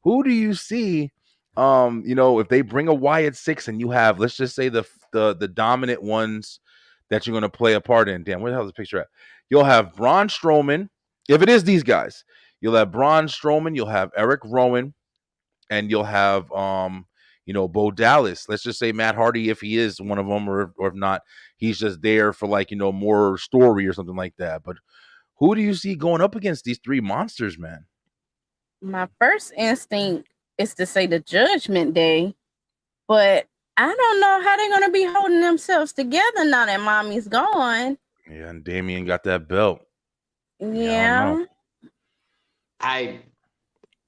who do you see? If they bring a Wyatt 6 and you have, let's just say the dominant ones that you're going to play a part in. Damn, where the hell is the picture at? You'll have Braun Strowman. If it is these guys, you'll have Braun Strowman. You'll have Eric Rowan, and you'll have Bo Dallas. Let's just say Matt Hardy, if he is one of them, or if not, he's just there for like more story or something like that. But who do you see going up against these three monsters, man? My first instinct is to say the Judgment Day, but I don't know how they're going to be holding themselves together now that Mommy's gone. Yeah, and Damian got that belt. Yeah. I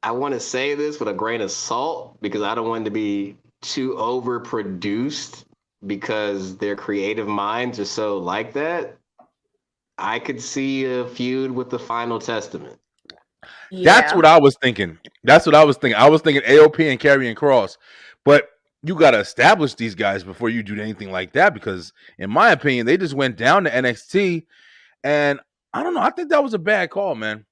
want to say this with a grain of salt because I don't want it to be too overproduced because their creative minds are so like that. I could see a feud with the Final Testament. Yeah. That's what I was thinking. I was thinking AOP and Karrion Kross. But you got to establish these guys before you do anything like that because, in my opinion, they just went down to NXT. And I don't know. I think that was a bad call, man.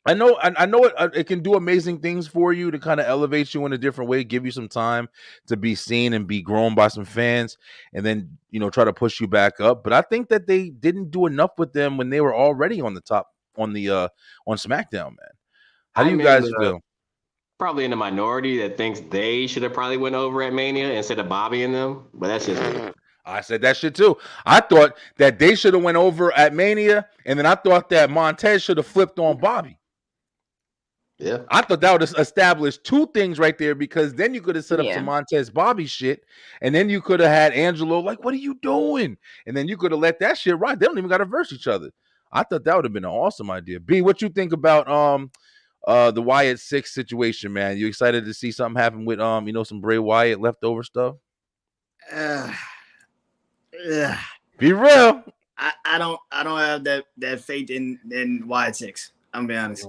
I know it can do amazing things for you to kind of elevate you in a different way, give you some time to be seen and be grown by some fans, and then, try to push you back up. But I think that they didn't do enough with them when they were already on the top on SmackDown, man. How do you guys feel? Probably in the minority that thinks they should have probably went over at Mania instead of Bobby and them, but that's just me. I said that shit too. I thought that they should have went over at Mania, and then I thought that Montez should have flipped on Bobby. Yeah, I thought that would have established two things right there because then you could have set up some Montez Bobby shit, and then you could have had Angelo like, "What are you doing?" And then you could have let that shit ride. They don't even got to verse each other. I thought that would have been an awesome idea. B, what you think about the Wyatt 6 situation, man? You excited to see something happen with some Bray Wyatt leftover stuff? Be real. I don't have that faith in Wyatt 6. I'm gonna be honest.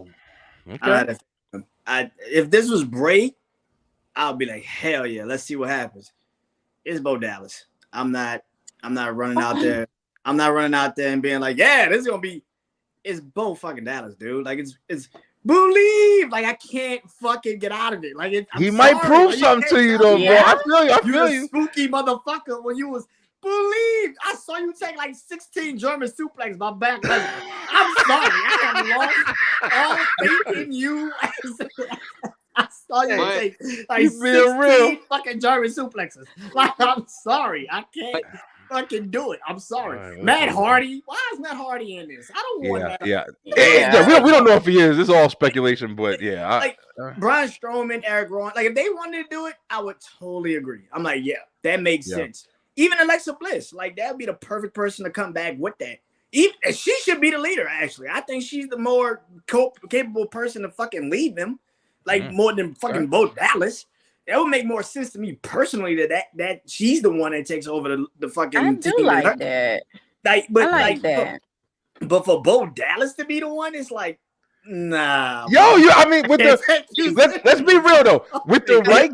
Okay. If this was Bray, I'll be like, hell yeah, let's see what happens. It's Bo Dallas. I'm not running out there. I'm not running out there and being like, yeah, this is gonna be. It's Bo fucking Dallas, dude. Like it's believe. Like I can't fucking get out of it. Like he might prove something to you though, bro. I feel you. You spooky motherfucker when you was believe I saw you take like 16 German suplex my back. I'm sorry. I have lost all faith in you. I saw you take like 16 fucking German suplexes. Like, I'm sorry. I can't fucking do it. I'm sorry. Right, Matt Hardy. Why is Matt Hardy in this? I don't want that. Yeah. We don't know if he is. It's all speculation, but yeah. Like Braun Strowman, Eric Rowan. Like if they wanted to do it, I would totally agree. I'm like, yeah, that makes sense. Even Alexa Bliss, like that would be the perfect person to come back with that. Even she should be the leader. Actually, I think she's the more capable person to fucking lead them. Like more than fucking Bo Dallas. That would make more sense to me personally that she's the one that takes over the fucking. I do like that. Like, but I like that. But for Bo Dallas to be the one, it's like, nah. I mean, with let's be real though. With the right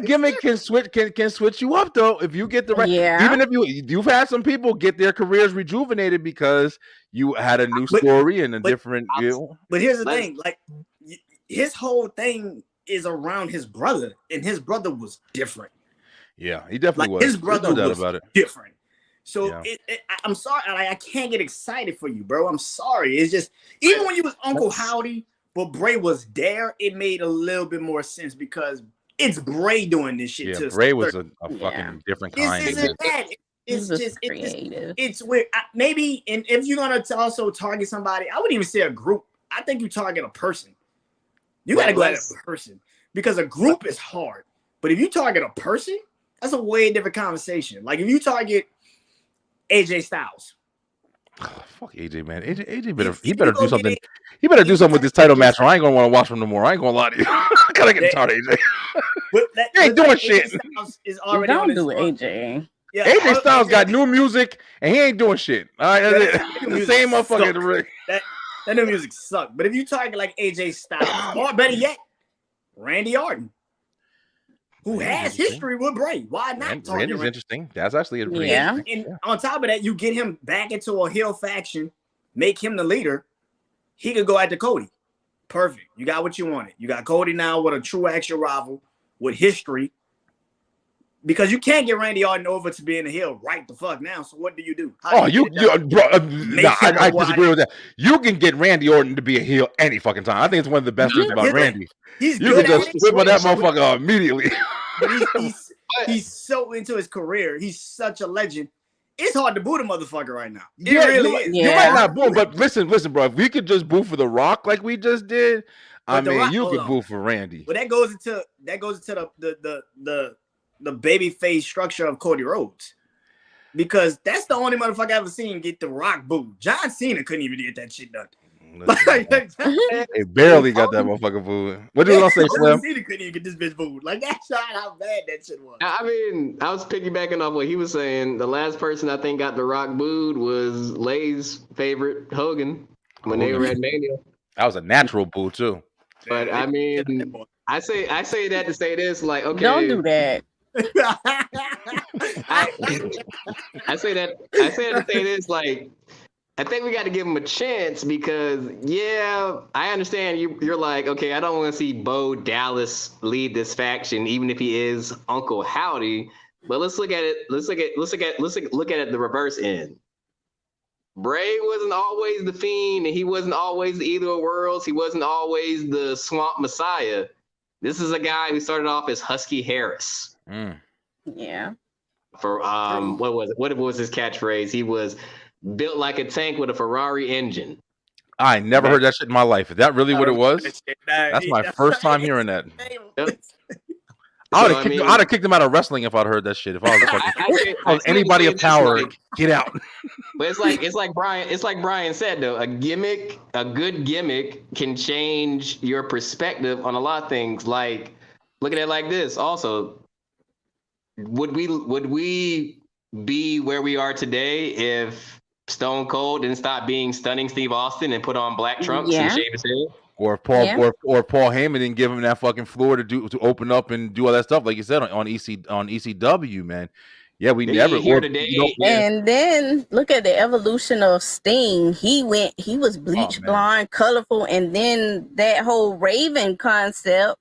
gimmick, can switch you up though. If you get the right, even if you've had some people get their careers rejuvenated because you had a new story and a different. But here's the thing, like his whole thing is around his brother, and his brother was different. Yeah, he definitely was. His brother was different. So I'm sorry, I can't get excited for you, bro. I'm sorry. It's just even when you was Uncle Howdy, but Bray was there, it made a little bit more sense because it's Bray doing this shit. Yeah, Bray was a fucking different kind. It's just creative. It's weird. Maybe, and if you're gonna also target somebody, I wouldn't even say a group. I think you target a person. You gotta go at a person because a group is hard. But if you target a person, that's a way different conversation. Like if you target AJ Styles. Fuck AJ, man. AJ better do something. He better do something with this title match, or I ain't gonna want to watch him no more. I ain't gonna lie to you. I gotta get tired of AJ. He ain't doing shit. Don't do AJ. Yeah, AJ Styles got new music and he ain't doing shit. All right, the same motherfucker. The ring. That new music sucked. But if you target like AJ Styles, or better yet, Randy Orton, who has history with Bray, why not target Randy's interesting. That's actually a pretty And on top of that, you get him back into a heel faction, make him the leader. He could go after Cody. Perfect. You got what you wanted. You got Cody now with a true actual rival with history. Because you can't get Randy Orton over to being a heel right the fuck now. So what do you do? I disagree with that. You can get Randy Orton to be a heel any fucking time. I think it's one of the best things about Randy. You can just flip on that motherfucker immediately. But he's so into his career. He's such a legend. It's hard to boo the motherfucker right now. It really is. You might not boo, but listen, bro. If we could just boo for The Rock like we just did, you could boo for Randy. But that goes into the baby face structure of Cody Rhodes, because that's the only motherfucker I ever seen get The Rock booed. John Cena couldn't even get that shit done. They barely got that motherfucker booed. What did you want to say, Slim? Cena couldn't even get this bitch booed. Like that's not how bad that shit was. I mean, I was piggybacking off what he was saying. The last person I think got The Rock booed was Lay's favorite, Hogan, when they were at Mania. That was a natural boo too. But I mean, I say that to say this, like, okay, don't do that. I say that to say this, like, I think we got to give him a chance because, I understand you're like, okay, I don't want to see Bo Dallas lead this faction, even if he is Uncle Howdy. But let's look at it. Let's look at it the reverse end. Bray wasn't always the Fiend, and he wasn't always the Either of Worlds. He wasn't always the Swamp Messiah. This is a guy who started off as Husky Harris. Yeah. For what was his catchphrase? He was built like a tank with a Ferrari engine. I never heard that shit in my life. Is that really what it was? That's my first time hearing that. Yep. I would have kicked him out of wrestling if I'd heard that shit. If I was anybody of power, get out. But it's like Brian said though, a good gimmick can change your perspective on a lot of things. Like, look at it like this. Also, would we be where we are today if Stone Cold didn't stop being stunning Steve Austin and put on black trunks and shave his head? Or Paul Heyman didn't give him that fucking floor to open up and do all that stuff, like you said on ECW, man. Yeah, we never. And then look at the evolution of Sting. He was bleach blonde, colorful, and then that whole Raven concept,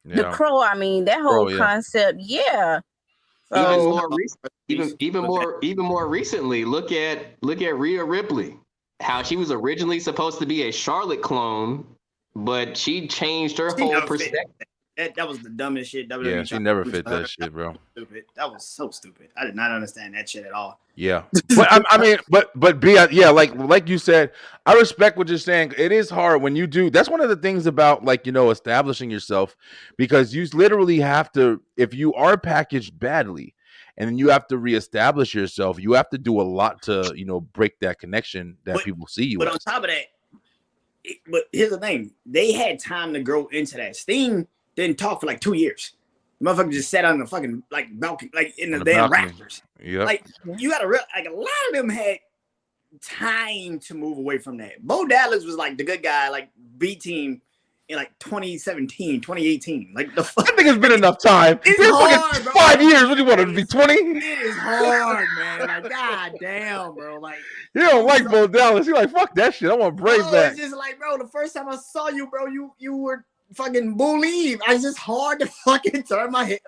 the Crow. I mean, that whole concept, Even more recently, look at Rhea Ripley, how she was originally supposed to be a Charlotte clone, but she changed her whole perspective. That was the dumbest shit. WWE Yeah, she never fit that shit, bro. Stupid. That was so stupid. I did not understand that shit at all. Yeah, but I mean, but B, yeah, like you said, I respect what you're saying. It is hard when you do. That's one of the things about establishing yourself, because you literally have to. If you are packaged badly, and then you have to reestablish yourself, you have to do a lot to break that connection that people see you. But on top of that, but here's the thing: they had time to grow into that. Sting didn't talk for like 2 years. The motherfucker just sat on the fucking balcony, in the damn rafters. Yeah, you gotta realize, a lot of them had time to move away from that. Bo Dallas was the good guy, B team in 2017, 2018. The fuck. I think it's been enough time. It's hard, bro. 5 years. What do you want to be 20? It is hard, man. God damn, bro. You don't like Bo Dallas. You're like, fuck that shit. I want Bray back. It's just bro, the first time I saw you, bro, you were fucking believe. It's just hard to fucking turn my head,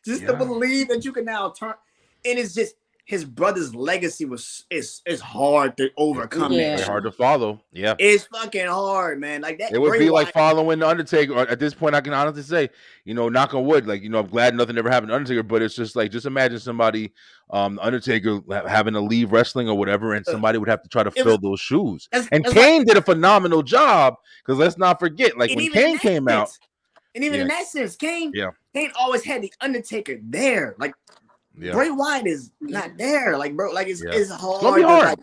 to believe that you can now turn. And it's just his brother's legacy is hard to overcome. Yeah, it's hard to follow. Yeah, it's fucking hard, man. That it would be like following the Undertaker. At this point, I can honestly say, knock on wood, I'm glad nothing ever happened to Undertaker. But it's just just imagine somebody, Undertaker having to leave wrestling or whatever, and somebody would have to try to fill those shoes. And Kane did a phenomenal job, because let's not forget, when Kane came out, and even in that sense, Kane always had the Undertaker there, Bray Wyatt is not there, bro. It's hard. It's gonna be hard.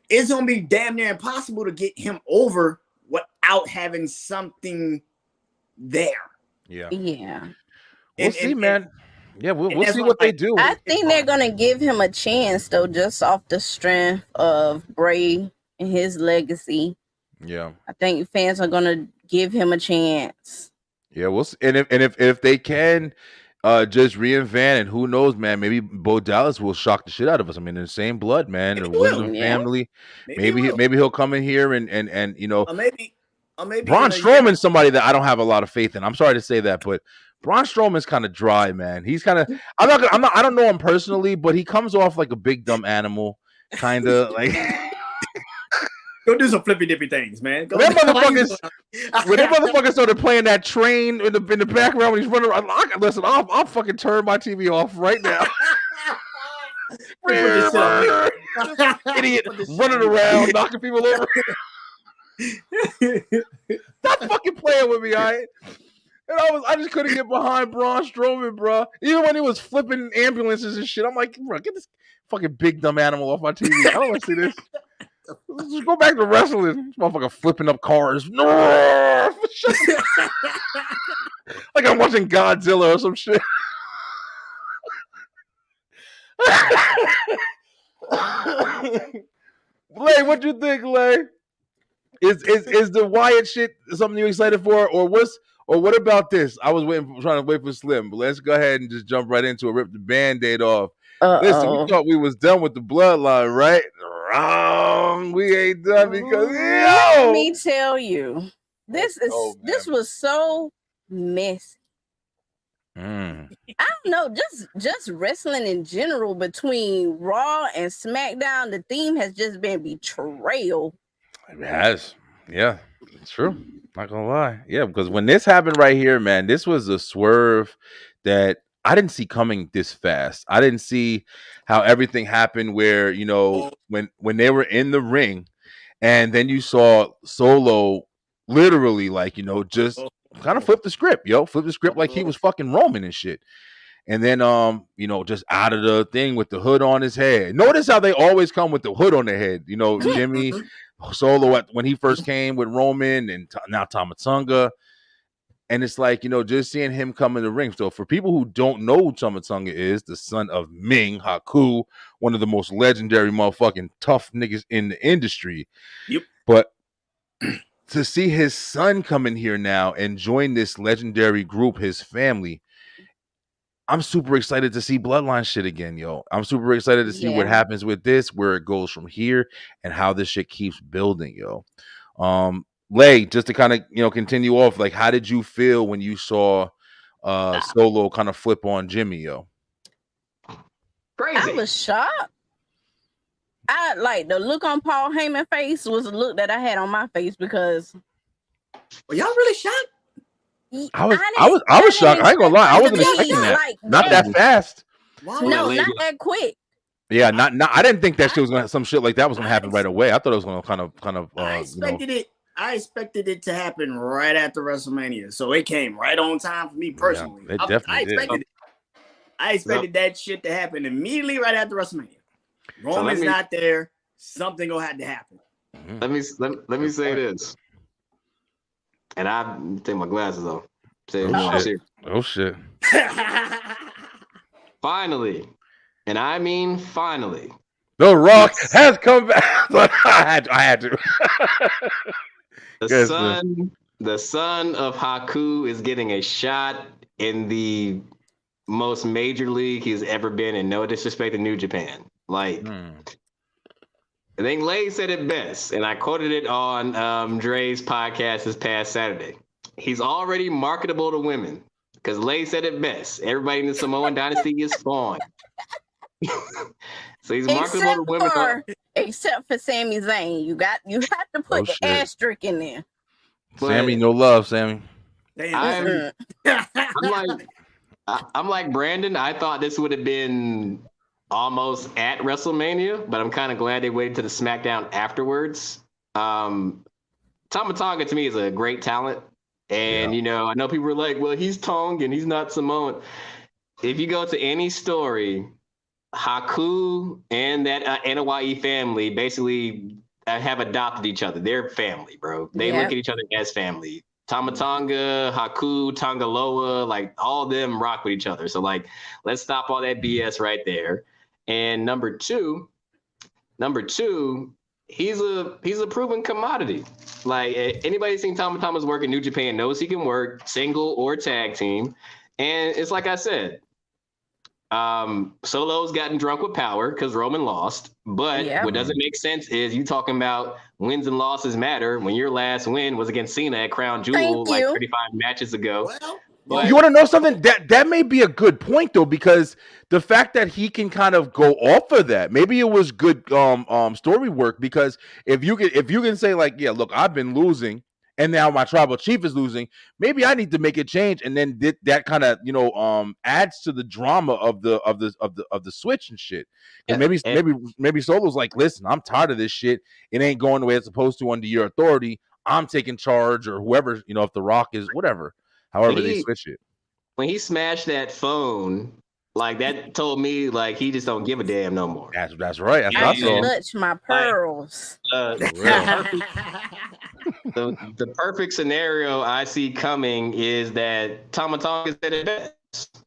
It's gonna be damn near impossible to get him over without having something there. Yeah. We'll see, man. Yeah, we'll see what they do. I think they're gonna give him a chance, though, just off the strength of Bray and his legacy. Yeah, I think fans are gonna give him a chance. Yeah, we'll see. And if they can. Just reinvent, and who knows, man? Maybe Bo Dallas will shock the shit out of us. I mean, in the same blood, man. The Williams family. Maybe he'll come in here and maybe Braun Strowman's somebody that I don't have a lot of faith in. I'm sorry to say that, but Braun Strowman's kind of dry, man. He's kind of. I don't know him personally, but he comes off like a big dumb animal, kind of like. Go do some flippy dippy things, man. When them motherfuckers started playing that train in the background when he's running around, listen, I'll fucking turn my TV off right now. Idiot running around, knocking people over. Stop fucking playing with me, all right? And I just couldn't get behind Braun Strowman, bro. Even when he was flipping ambulances and shit, I'm like, bro, get this fucking big dumb animal off my TV. I don't want to see this. Let's just go back to wrestling. This motherfucker flipping up cars. No! Like I'm watching Godzilla or some shit. Lay, what you think, Lay? Is the Wyatt shit something you excited for, or what about this? I was trying to wait for Slim, but let's go ahead and just jump right into it. Rip the Band-Aid off. Listen, we thought we was done with the bloodline, right? Wrong. We ain't done because let me tell you, this was so messy. I don't know, just wrestling in general between Raw and SmackDown. The theme has just been betrayal. It has, yeah, it's true. Not gonna lie, yeah, because when this happened right here, man, this was a swerve that I didn't see coming this fast. I didn't see how everything happened where, when they were in the ring and then you saw Solo literally just kind of flip the script, like he was fucking Roman and shit. And then, just out of the thing with the hood on his head. Notice how they always come with the hood on their head. Jimmy Solo when he first came with Roman, and now Tama Tonga. And it's like, just seeing him come in the ring. So for people who don't know who Tama Tonga is, the son of Ming Haku, one of the most legendary motherfucking tough niggas in the industry. Yep. But to see his son come in here now and join this legendary group, his family, I'm super excited to see Bloodline shit again, yo. I'm super excited to see what happens with this, where it goes from here, and how this shit keeps building, yo. Lay, just to kind of continue off, like, how did you feel when you saw Solo kind of flip on Jimmy, yo? Crazy. I was shocked. I like the look on Paul Heyman's face was a look that I had on my face because. Well, y'all really shocked? I was shocked. I ain't gonna lie. I wasn't expecting that. Like not that fast. Wow. No, not that quick. Yeah, not. I didn't think that shit was gonna some shit like that was gonna happen right away. I thought it was gonna kind of. I expected it. I expected it to happen right after WrestleMania, so it came right on time for me personally. Yeah, it definitely did. I expected that shit to happen immediately right after WrestleMania. Roman's not there. Something gonna have to happen. Let me say this, and I take my glasses off. Oh shit! Finally, and I mean finally, The Rock has come back. I had to. The son of Haku is getting a shot in the most major league he's ever been, and no disrespect to New Japan. Like, I think Lay said it best, and I quoted it on Dre's podcast this past Saturday. He's already marketable to women, because Lay said it best. Everybody in the Samoan dynasty is spawn. So he's marketable to women. Except for Sami Zayn. You have to put the asterisk in there. Sammy, no love, Sammy. I'm like Brandon. I thought this would have been almost at WrestleMania, but I'm kind of glad they waited to the SmackDown afterwards. Tama Tonga to me is a great talent, and I know people were like, "Well, he's Tongan, he's not Samoan." If you go to any story, Haku and that Anoa'i family basically have adopted each other. They're family, bro. They look at each other as family. Tama Tonga, Haku, Tongaloa, like all of them rock with each other. So like, let's stop all that BS right there. And number two, he's a proven commodity. Like anybody seen Tama Tonga's work in New Japan knows he can work single or tag team. And it's like I said, Solo's gotten drunk with power because Roman lost. But what doesn't make sense is you talking about wins and losses matter when your last win was against Cena at Crown Jewel 35 matches ago. But you want to know something? That may be a good point though, because the fact that he can kind of go off of that, maybe it was good story work. Because if you can say like, yeah, look, I've been losing, and now my tribal chief is losing. Maybe I need to make a change, and then that kind of adds to the drama of the switch and shit. And maybe Solo's like, listen, I'm tired of this shit. It ain't going the way it's supposed to under your authority. I'm taking charge, or whoever if the Rock is whatever. However they switch it. When he smashed that phone, like that told me like he just don't give a damn no more. That's right. That's what I saw. Clutch my pearls. The perfect scenario I see coming is that Tama Tonga said it best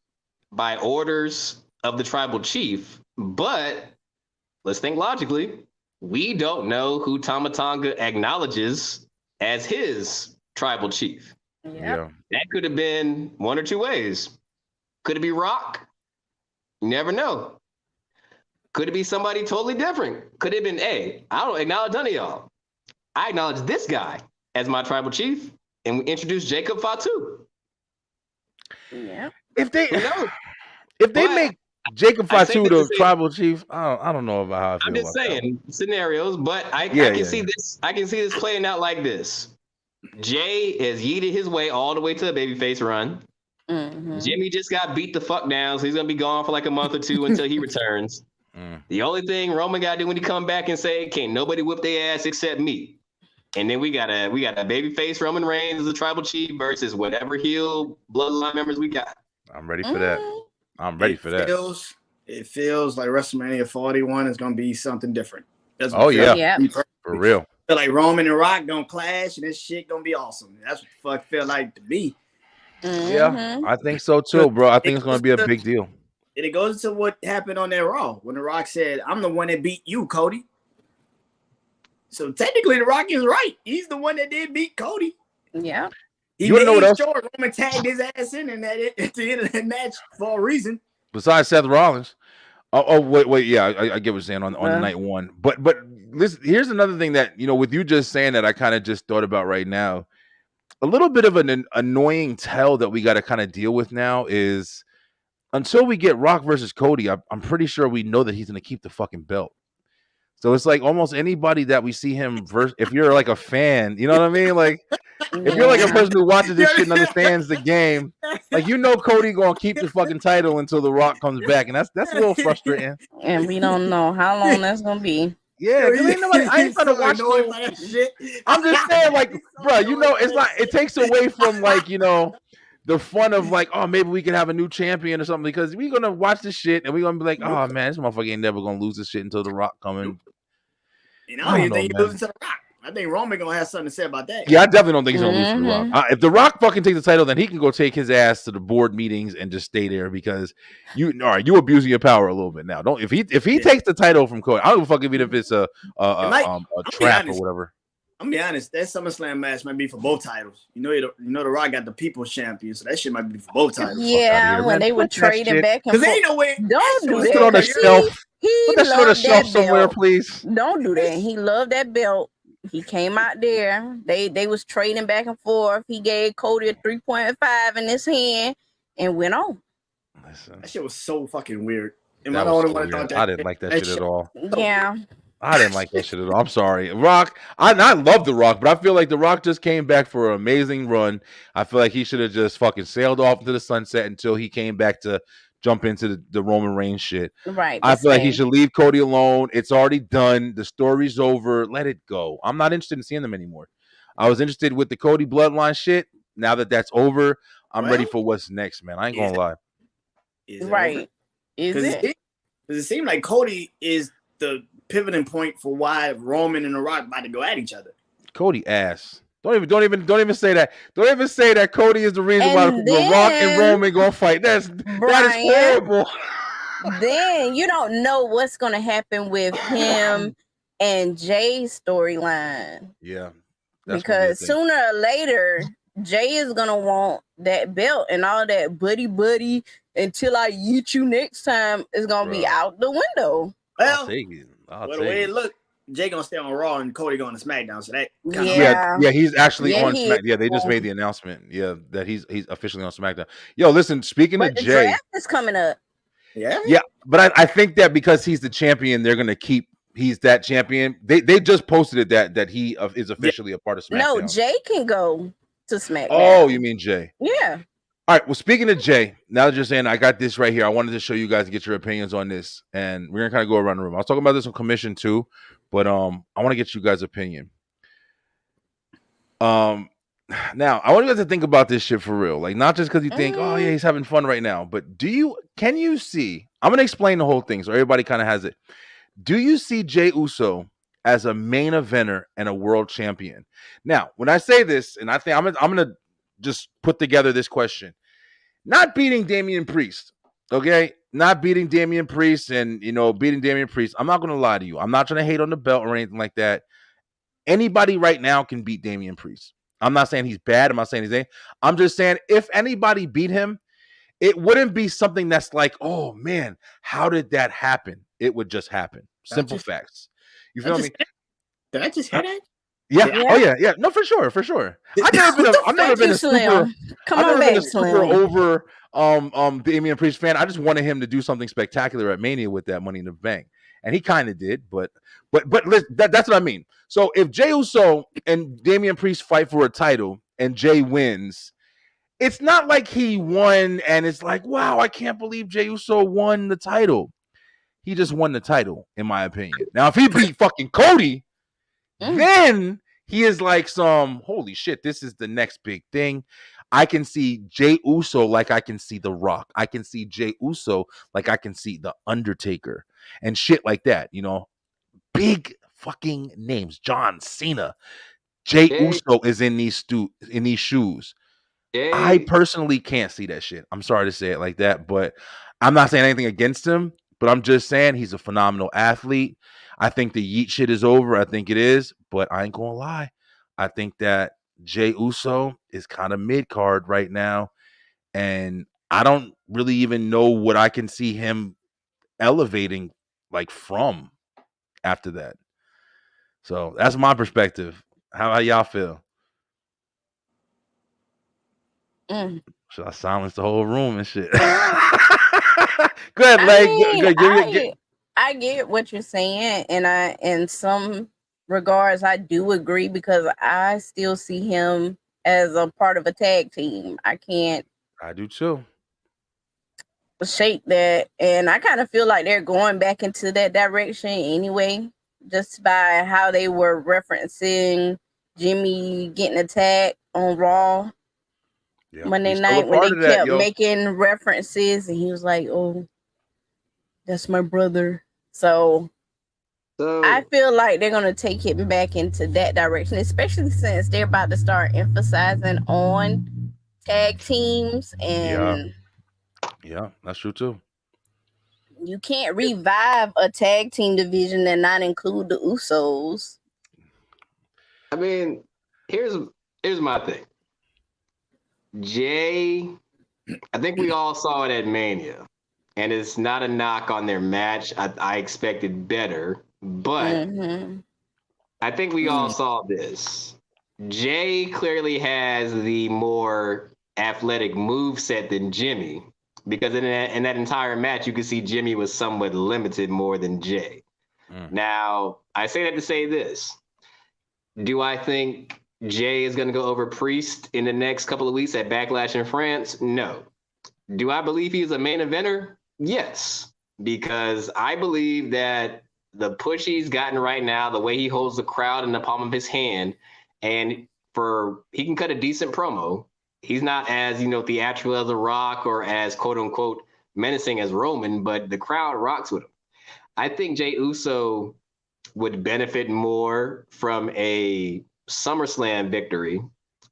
by orders of the tribal chief. But let's think logically. We don't know who Tama Tonga acknowledges as his tribal chief. Yeah. That could have been one or two ways. Could it be Rock? You never know. Could it be somebody totally different? Could it have been, hey, I don't acknowledge none of y'all. I acknowledge this guy as my tribal chief, and we introduce Jacob Fatu. Yeah. If they make Jacob Fatu the tribal chief, I don't know about how I feel. I'm just saying scenarios, but I can see this. I can see this playing out like this. Jay has yeeted his way all the way to a babyface run. Mm-hmm. Jimmy just got beat the fuck down, so he's gonna be gone for like a month or two until he returns. The only thing Roman gotta do when he come back and say, "Can't nobody whip their ass except me," and then we got a babyface Roman Reigns as a tribal chief versus whatever heel bloodline members we got. I'm ready for that. I'm ready for that. It feels like WrestleMania 41 is gonna be something different. For real. Feel like Roman and Rock gonna clash, and this shit gonna be awesome. That's what the fuck feel like to me. Yeah, I think so too, bro. I think it's gonna be a big deal. And it goes to what happened on that Raw when The Rock said, "I'm the one that beat you, Cody." So technically, The Rock is right. He's the one that did beat Cody. Yeah. He made sure Roman tagged his ass in that at the end of that match for a reason. Besides Seth Rollins. Wait, yeah, I get what you're saying on night one. But listen, here's another thing that, with you just saying that I kind of just thought about right now. A little bit of an annoying tell that we got to kind of deal with now is until we get Rock versus Cody, I'm pretty sure we know that he's going to keep the fucking belt. So it's like almost anybody that we see him versus, if you're like a fan, you know what I mean? Like, if you're like a person who watches this shit and understands the game, like Cody gonna keep the fucking title until The Rock comes back, and that's a little frustrating. And we don't know how long that's gonna be. Yeah, because ain't nobody. I ain't trying to watch no shit. I'm just saying, like, bro, it's not. It takes away from like the fun of like, oh, maybe we can have a new champion or something, because we're gonna watch this shit and we're gonna be like, oh man, this motherfucker ain't never gonna lose this shit until The Rock coming. I don't even think he's losing to The Rock. I think Roman gonna have something to say about that. Yeah, I definitely don't think he's gonna lose to The Rock. If The Rock fucking takes the title, then he can go take his ass to the board meetings and just stay there, because you abusing your power a little bit now. Don't if he takes the title from Cody, I don't give a fuck even if it's a trap or whatever. I'm gonna be honest, that SummerSlam match might be for both titles. The Rock got the People's Champion, so that shit might be for both titles. Yeah, when they were trading back and forth. Ain't no way. Don't do that. Put it on the shelf. Put that shit on the shelf somewhere, please. Don't do that. He loved that belt. He came out there. They was trading back and forth. He gave Cody a 3.5 in his hand and went on. Listen, that shit was so fucking weird. Am I the only one that thought that? I didn't like that shit at all. Yeah. I didn't like that shit at all. I'm sorry. Rock, I love The Rock, but I feel like The Rock just came back for an amazing run. I feel like he should have just fucking sailed off into the sunset until he came back to jump into the Roman Reigns shit. Right. I feel like he should leave Cody alone. It's already done. The story's over. Let it go. I'm not interested in seeing them anymore. I was interested with the Cody bloodline shit. Now that that's over, I'm ready for what's next, man. I ain't gonna lie. Right. Is it? Does it seem like Cody is the pivoting point for why Roman and The Rock about to go at each other? Cody ass. Don't even say that. Don't even say that Cody is the reason why The Rock and Roman gonna fight. That is horrible. Then you don't know what's gonna happen with him and Jay's storyline. Yeah. Because sooner or later, Jay is gonna want that belt, and all that buddy until I eat you next time is gonna be out the window. Well, I'll take it. The way it look, Jay gonna stay on Raw and Cody going to SmackDown. So that he's actually on SmackDown. Yeah, they just made the announcement. Yeah, that he's officially on SmackDown. Yo, listen, speaking of Jay, draft is coming up. Yeah, but I think that because he's the champion, they're gonna keep. He's that champion. They just posted it that he is officially a part of SmackDown. No, Jay can go to SmackDown. Oh, you mean Jay? Yeah. All right. Well, speaking of Jay, now that you're saying, I got this right here. I wanted to show you guys and get your opinions on this, and we're gonna kind of go around the room. I was talking about this on commission too, but I want to get you guys' opinion. Now I want you guys to think about this shit for real, like not just because you think, oh yeah, he's having fun right now, but can you see? I'm gonna explain the whole thing so everybody kind of has it. Do you see Jey Uso as a main eventer and a world champion? Now, when I say this, and I think I'm gonna just put together this question. Not beating Damian Priest, okay? Not beating Damian Priest and, beating Damian Priest. I'm not going to lie to you. I'm not trying to hate on the belt or anything like that. Anybody right now can beat Damian Priest. I'm not saying he's bad. I'm not saying he's I'm just saying if anybody beat him, it wouldn't be something that's like, oh, man, how did that happen? It would just happen. Simple facts. You feel me? Did I just hear that? Yeah. Oh yeah. No, for sure. I've never been a super over Damian Priest fan. I just wanted him to do something spectacular at Mania with that Money in the Bank, and he kind of did. But listen, that's what I mean. So if Jey Uso and Damian Priest fight for a title and Jey wins, it's not like he won and it's like, wow, I can't believe Jey Uso won the title. He just won the title, in my opinion. Now, if he beat fucking Cody. Then he is like holy shit, this is the next big thing. I can see Jey Uso like I can see The Rock. I can see Jey Uso like I can see The Undertaker and shit like that, Big fucking names. John Cena. Jey Uso is in these shoes. I personally can't see that shit. I'm sorry to say it like that, but I'm not saying anything against him, but I'm just saying he's a phenomenal athlete. I think the Yeet shit is over. I think it is, but I ain't gonna lie. I think that Jey Uso is kind of mid-card right now, and I don't really even know what I can see him elevating like from after that. So that's my perspective. How y'all feel? Should I silence the whole room and shit? Go ahead, I Lay. mean, I get what you're saying, and in some regards I do agree because I still see him as a part of a tag team. I can't I do too. shake that, and I kind of feel like they're going back into that direction anyway, just by how they were referencing Jimmy getting attacked on Raw Yeah, Monday he's still a night when part they of that, kept yo. making references, and he was like, "Oh, that's my brother." So I So feel like they're gonna take it back into that direction, especially since they're about to start emphasizing on tag teams, Yeah, and yeah, that's true too. you can't revive a tag team division and not include the Usos. I mean, here's my thing. Jay, I think we all saw it at Mania, and it's not a knock on their match. I expected better, but Mm-hmm. I think we all saw this. Jay clearly has the more athletic move set than Jimmy, because in that entire match, you could see Jimmy was somewhat limited more than Jay. Now, I say that to say this. Do I think Jay is going to go over Priest in the next couple of weeks at Backlash in France? No. Do I believe he's a main eventer? Yes, because I believe that the push he's gotten right now, the way he holds the crowd in the palm of his hand, and he can cut a decent promo. He's not as theatrical as The Rock or as quote unquote menacing as Roman, but the crowd rocks with him. I think Jey Uso would benefit more from a SummerSlam victory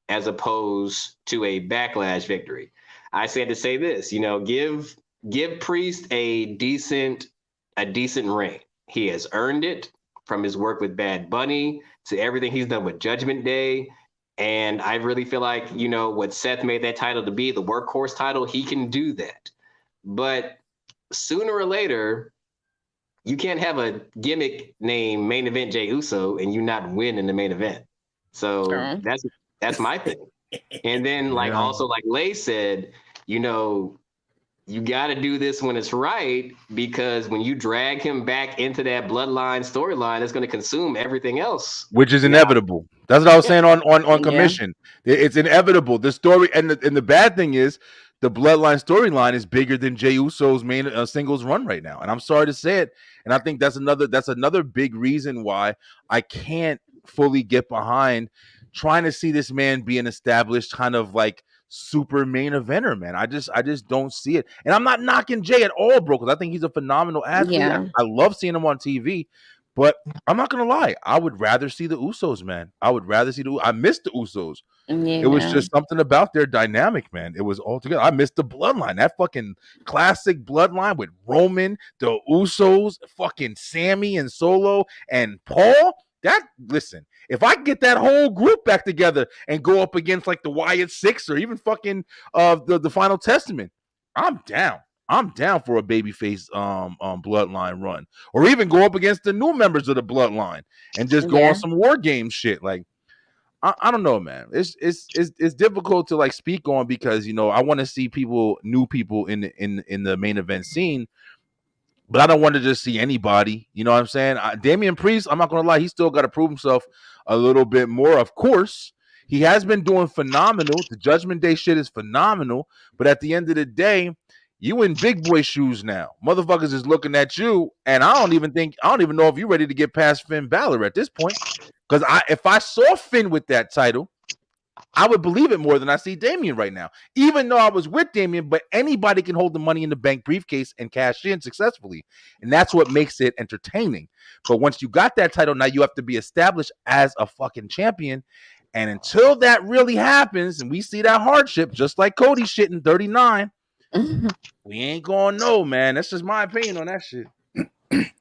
as opposed to a Backlash victory. I said to say this, give Priest a decent reign. He has earned it from his work with Bad Bunny to everything he's done with Judgment Day. And I really feel like, what Seth made that title to be, the workhorse title, he can do that. But sooner or later, you can't have a gimmick named Main Event Jey Uso and you not win in the main event. So that's my thing. And then also like Lay said, you got to do this when it's right, because when you drag him back into that bloodline storyline, it's going to consume everything else. Which is inevitable. That's what I was saying on commission. It's inevitable. The story and the bad thing is the bloodline storyline is bigger than Jey Uso's main singles run right now. And I'm sorry to say it. And I think that's another big reason why I can't fully get behind trying to see this man be an established kind of like super main eventer, man. I just don't see it. And I'm not knocking Jay at all, bro, because I think he's a phenomenal athlete. Yeah. I love seeing him on TV. But I'm not gonna lie, I would rather see the Usos, man. I miss the Usos. Yeah. It was just something about their dynamic, man. It was all together. I missed the bloodline, that fucking classic bloodline with Roman, the Usos, fucking Sammy and Solo and Paul. Listen, if I get that whole group back together and go up against like the Wyatt Six or even fucking the Final Testament, I'm down. I'm down for a babyface bloodline run, or even go up against the new members of the bloodline and just go on some war game shit. Like, I don't know, man. It's difficult to like speak on because I want to see new people in the main event scene, but I don't want to just see anybody. You know what I'm saying? Damian Priest, I'm not gonna lie, he still got to prove himself a little bit more. Of course, he has been doing phenomenal. The Judgment Day shit is phenomenal, but at the end of the day, you in big boy shoes now. Motherfuckers is looking at you, and I don't even know if you're ready to get past Finn Balor at this point. Because if I saw Finn with that title, I would believe it more than I see Damian right now. Even though I was with Damian, but anybody can hold the Money in the Bank briefcase and cash in successfully. And that's what makes it entertaining. But once you got that title, now you have to be established as a fucking champion. And until that really happens, and we see that hardship, just like Cody shit in 39, we ain't gonna know, man. That's just my opinion on that shit.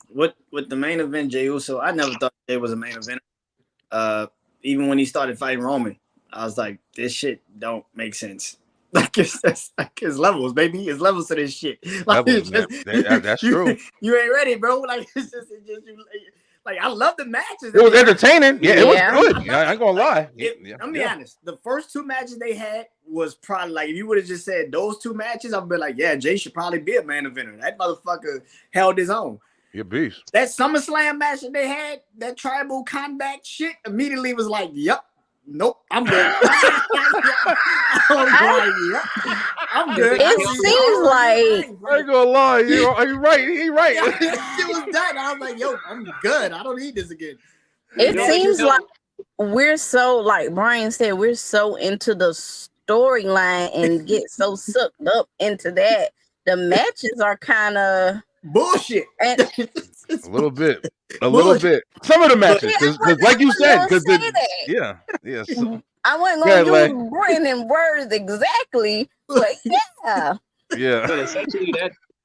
With the main event, Jey Uso, I never thought Jey was a main eventer. Even when he started fighting Roman, I was like, this shit don't make sense. Like it's levels, baby. It's levels to this shit. Like, Levels, that's true. You ain't ready, bro. Like it's just Like I love the matches. It was entertaining. Yeah, it was good. I ain't gonna lie. I'm be honest. The first 2 matches they had was probably like if you would have just said those 2 matches, I'd be like, yeah, Jay should probably be a main eventer. That motherfucker held his own. You're beast. That SummerSlam match that they had, that tribal combat shit, immediately was like, yep. Nope, I'm good. I'm good. It seems like I ain't gonna lie. You're right. He right. Yeah, that shit was done. I was like, yo, I'm good. I don't need this again. It seems like we're so, like Brian said, we're so into the storyline and get so sucked up into that. The matches are kind of bullshit. A little bit. Some of the matches, because like you said, because yeah. So, I wasn't gonna use Brandon words exactly, but yeah. But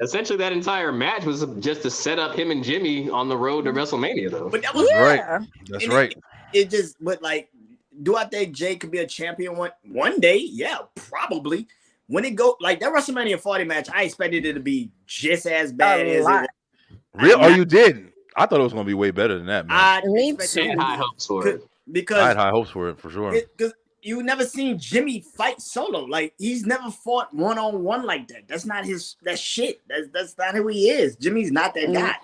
essentially that entire match was just to set up him and Jimmy on the road to WrestleMania, though. But that was right. That's right. It just, but like, do I think Jay could be a champion one day? Yeah, probably. When it go like that WrestleMania 40 match, I expected it to be just as bad as it was. Real? Oh, you did? I thought it was going to be way better than that, man. I had high hopes for it. Because I had high hopes for it, for sure. Because you never seen Jimmy fight solo. Like, he's never fought one-on-one like that. That's not that shit. That's not who he is. Jimmy's not that guy.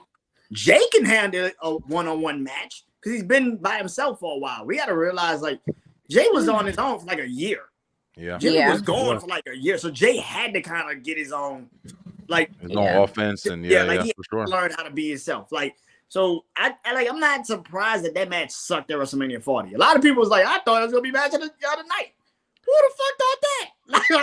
Jay can handle a one-on-one match because he's been by himself for a while. We got to realize, like, Jay was on his own for like a year. Yeah. Jimmy was gone for like a year. So Jay had to kind of get his own, like, his own offense and he for sure. Learn how to be himself. Like, so I'm not surprised that match sucked at WrestleMania 40. A lot of people was like, I thought it was gonna be match of the other night. Who the fuck thought that?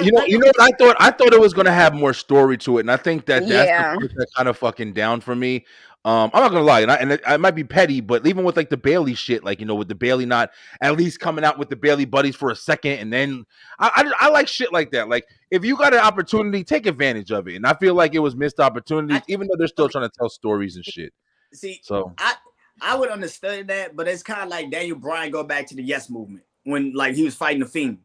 You know what I thought? I thought it was gonna have more story to it, and I think that's the part that kind of fucking down for me. I'm not gonna lie, and I might be petty, but even with like the Bailey shit, like, you know, with the Bailey not at least coming out with the Bailey buddies for a second, and then I like shit like that. Like, if you got an opportunity, take advantage of it. And I feel like it was missed opportunities, even though they're still trying to tell stories and shit. See, so I would understand that, but it's kind of like Daniel Bryan go back to the Yes movement when like he was fighting the Fiend.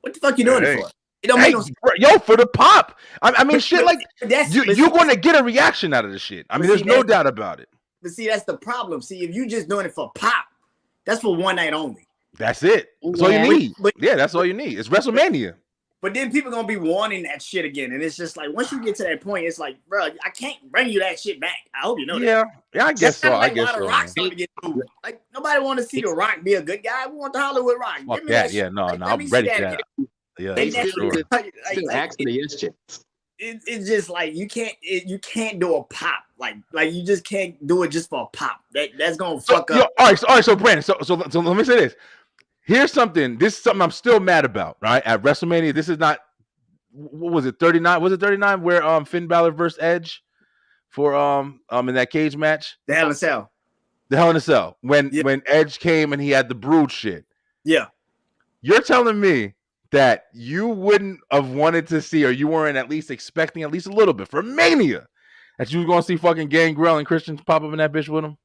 What the fuck you doing it for? It don't make no sense. Yo, for the pop. I mean, shit like you're going to get a reaction out of the shit. I mean, there's no doubt about it. But see, that's the problem. See, if you just doing it for pop, that's for one night only. That's it. That's all you need. That's all you need. It's WrestleMania. But then people gonna be wanting that shit again, and it's just like once you get to that point, it's like, bro, I can't bring you that shit back. I hope you know that. Yeah, I guess so. Like I guess why the Rock started to get moved. Like nobody want to see the Rock be a good guy. We want the Hollywood Rock. Fuck that. Yeah, no, I'm ready for that. Yeah, for sure. It's just like you can't do a pop like you just can't do it just for a pop. That's gonna fuck up. All right. So Brandon, so let me say this. Here's something. This is something I'm still mad about. Right at WrestleMania, this is not. What was it? 39? Was it 39? Where Finn Balor versus Edge for in that cage match? The Hell in a Cell. The Hell in a Cell. When Edge came and he had the Brood shit. Yeah. You're telling me that you wouldn't have wanted to see, or you weren't at least expecting at least a little bit for Mania, that you were going to see fucking Gangrel and Christian pop up in that bitch with him?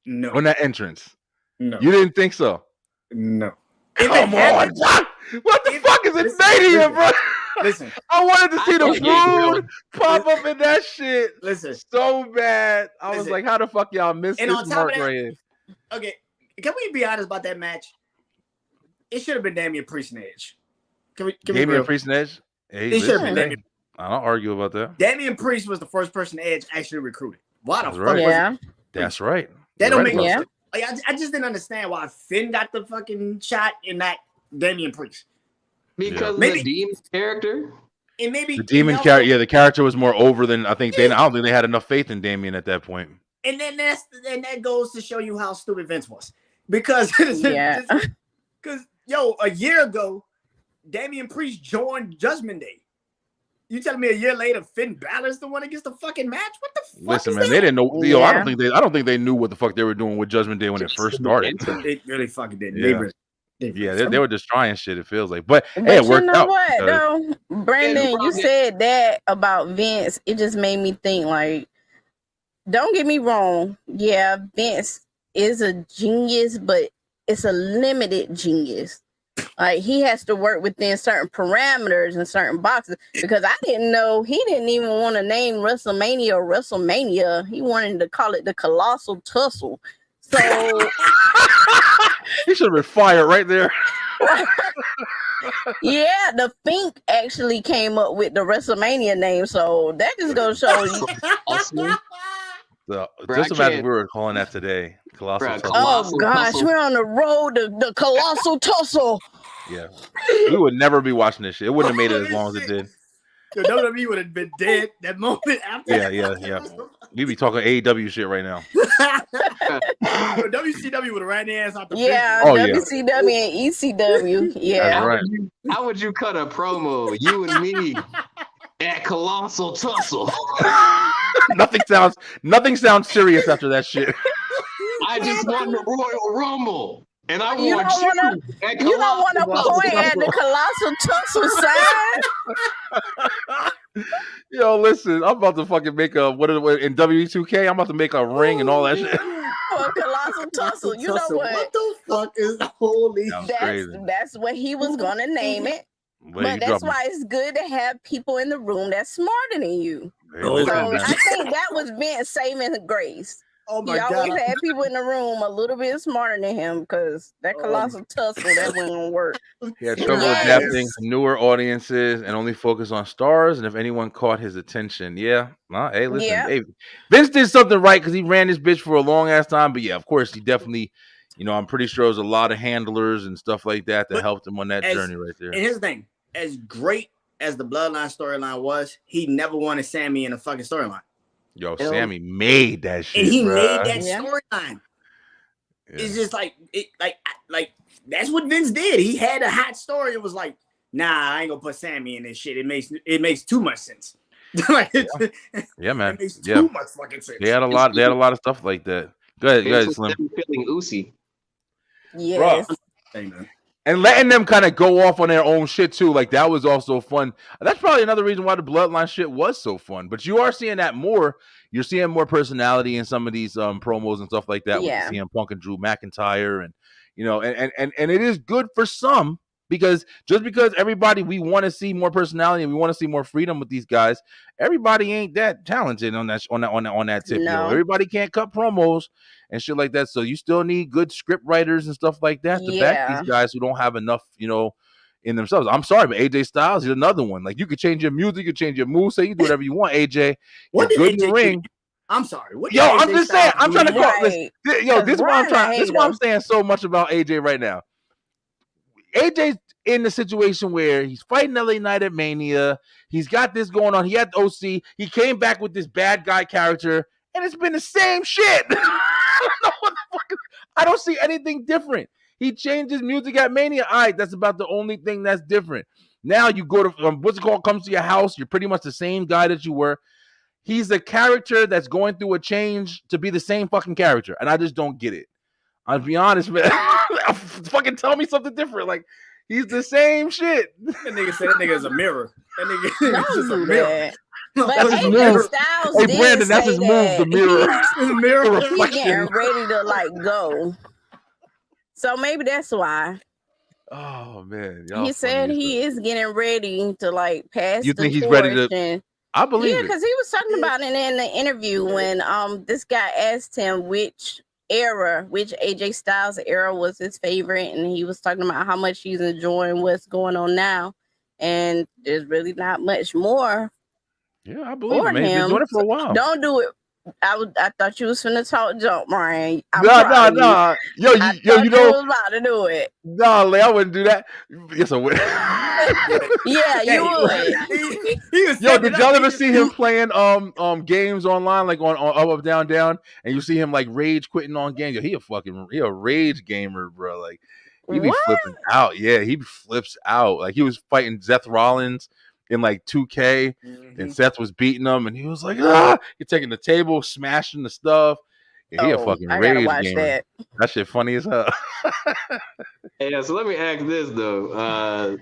No. On that entrance? No. You didn't think so? No. Come on, what the fuck is it Mania, bro? Listen. I wanted to see the Brood pop up in that shit. Listen. So bad. I was like, how the fuck y'all missed this mark right here? Okay, can we be honest about that match? It should have been Damian Priest and Edge. Damian Priest and Edge? It should have been Damian. I don't argue about that. Damian Priest was the first person Edge actually recruited. Why the fuck? Right. That's right. That don't make no sense. Like, I just didn't understand why Finn got the fucking shot and not Damian Priest. Because of the demon character? And maybe the demon character, the character was more over than I think I don't think they had enough faith in Damian at that point. And then that goes to show you how stupid Vince was. Because a year ago, Damian Priest joined Judgment Day. You telling me a year later Finn Balor's the one that gets the fucking match? What the fuck? Listen, man, they didn't know. Yo, I don't think they knew what the fuck they were doing with Judgment Day when it first started. They really fucking didn't. They were just trying shit. It feels like, but hey, it worked out. What though, Brandon? You said that about Vince. It just made me think. Like, don't get me wrong. Yeah, Vince is a genius, but it's a limited genius. Like he has to work within certain parameters and certain boxes because I didn't know he didn't even want to name WrestleMania. He wanted to call it the Colossal Tussle. So he should have been fired right there. Yeah, the Fink actually came up with the WrestleMania name, so that just goes to show you. Just imagine we were calling that today. Colossal Tussle. Oh gosh, we're on the road to the Colossal Tussle. Yeah, we would never be watching this shit. It wouldn't have made it as long as it did. The WWE would have been dead that moment after. Yeah. We'd be talking AEW shit right now. WCW would have ran their ass out the business. WCW and ECW. Yeah. Right. How would you cut a promo, you and me, at Colossal Tussle? Nothing sounds serious after that shit. I just won the Royal Rumble. And I you want you don't want to point at the Colossal Tussle sign. Yo, listen, I'm about to fucking make a in W2K. I'm about to make a ring and all that shit. Colossal Tussle. You know what the fuck is holy? That's what he was gonna name it. But that's why it's good to have people in the room that's smarter than you. So I think that was Vince saving grace. Oh my he always God. had people in the room a little bit smarter than him because that Colossal Tussle, that wouldn't work. He had trouble adapting to newer audiences and only focus on stars. And if anyone caught his attention, hey, listen, hey, Vince did something right because he ran this bitch for a long ass time. But yeah, of course, he definitely, I'm pretty sure there was a lot of handlers and stuff like that helped him on that journey right there. And here's the thing: as great as the Bloodline storyline was, he never wanted Sammy in a fucking storyline. Yo, Sammy made that shit, and he bro. made that storyline. It's just like that's what Vince did. He had a hot story. It was like, nah, I ain't gonna put Sammy in this shit. It makes too much sense. Man. It makes too much fucking sense. They had a lot of stuff like that. Go ahead, Slim. Feeling Uzi. Yes. And letting them kind of go off on their own shit too, like that was also fun. That's probably another reason why the Bloodline shit was so fun. But you are seeing that more. You're seeing more personality in some of these promos and stuff like that. Yeah. With CM Punk and Drew McIntyre, and and it is good for some because everybody, we want to see more personality and we want to see more freedom with these guys. Everybody ain't that talented on that tip. No. Everybody can't cut promos and shit like that. So you still need good script writers and stuff like that to back these guys who don't have enough, in themselves. I'm sorry, but AJ Styles is another one. Like you could change your music, you could change your moveset, you do whatever you want, AJ. What You're did good in the ring. I'm sorry. What Yo, I'm AJ just saying. I'm trying to do? call this. Yo, this is why I'm saying so much about AJ right now. AJ's in the situation where he's fighting LA Knight at Mania. He's got this going on. He had the OC. He came back with this bad guy character, and it's been the same shit. I don't know what the fuck. I don't see anything different. He changed his music at Mania. All right, that's about the only thing that's different. Now you go to what's it called? Comes to your house. You're pretty much the same guy that you were. He's a character that's going through a change to be the same fucking character, and I just don't get it. I'll be honest, man. Fucking tell me something different. Like he's the same shit. That nigga said that nigga is a mirror. That nigga is just a mirror. But That's his move. Hey, Brandon, that's his move. The mirror. The mirror. He's getting ready to go. So maybe that's why. Oh man, he said he is getting ready to pass. You think the he's ready torch to? I believe it. because he was talking about it in the interview when this guy asked him which AJ Styles era was his favorite, and he was talking about how much he's enjoying what's going on now, and there's really not much more. Yeah, I believe it, man. He's been doing it for a while. Don't do it. I thought you was finna talk jump, Brian. No. Yo, you know, was about to do it. No, I wouldn't do that. Yes, I would. Yeah, you would. Yo, did y'all ever see him playing games online, like on up, down, and you see him like rage quitting on games? Yo, he a rage gamer, bro. Like he be flipping out. Yeah, he flips out. Like he was fighting Seth Rollins in like 2K, and Seth was beating him, and he was like, you're taking the table, smashing the stuff. Yeah, he a fucking rage gamer. That shit funny as hell. Yeah, so let me ask this though.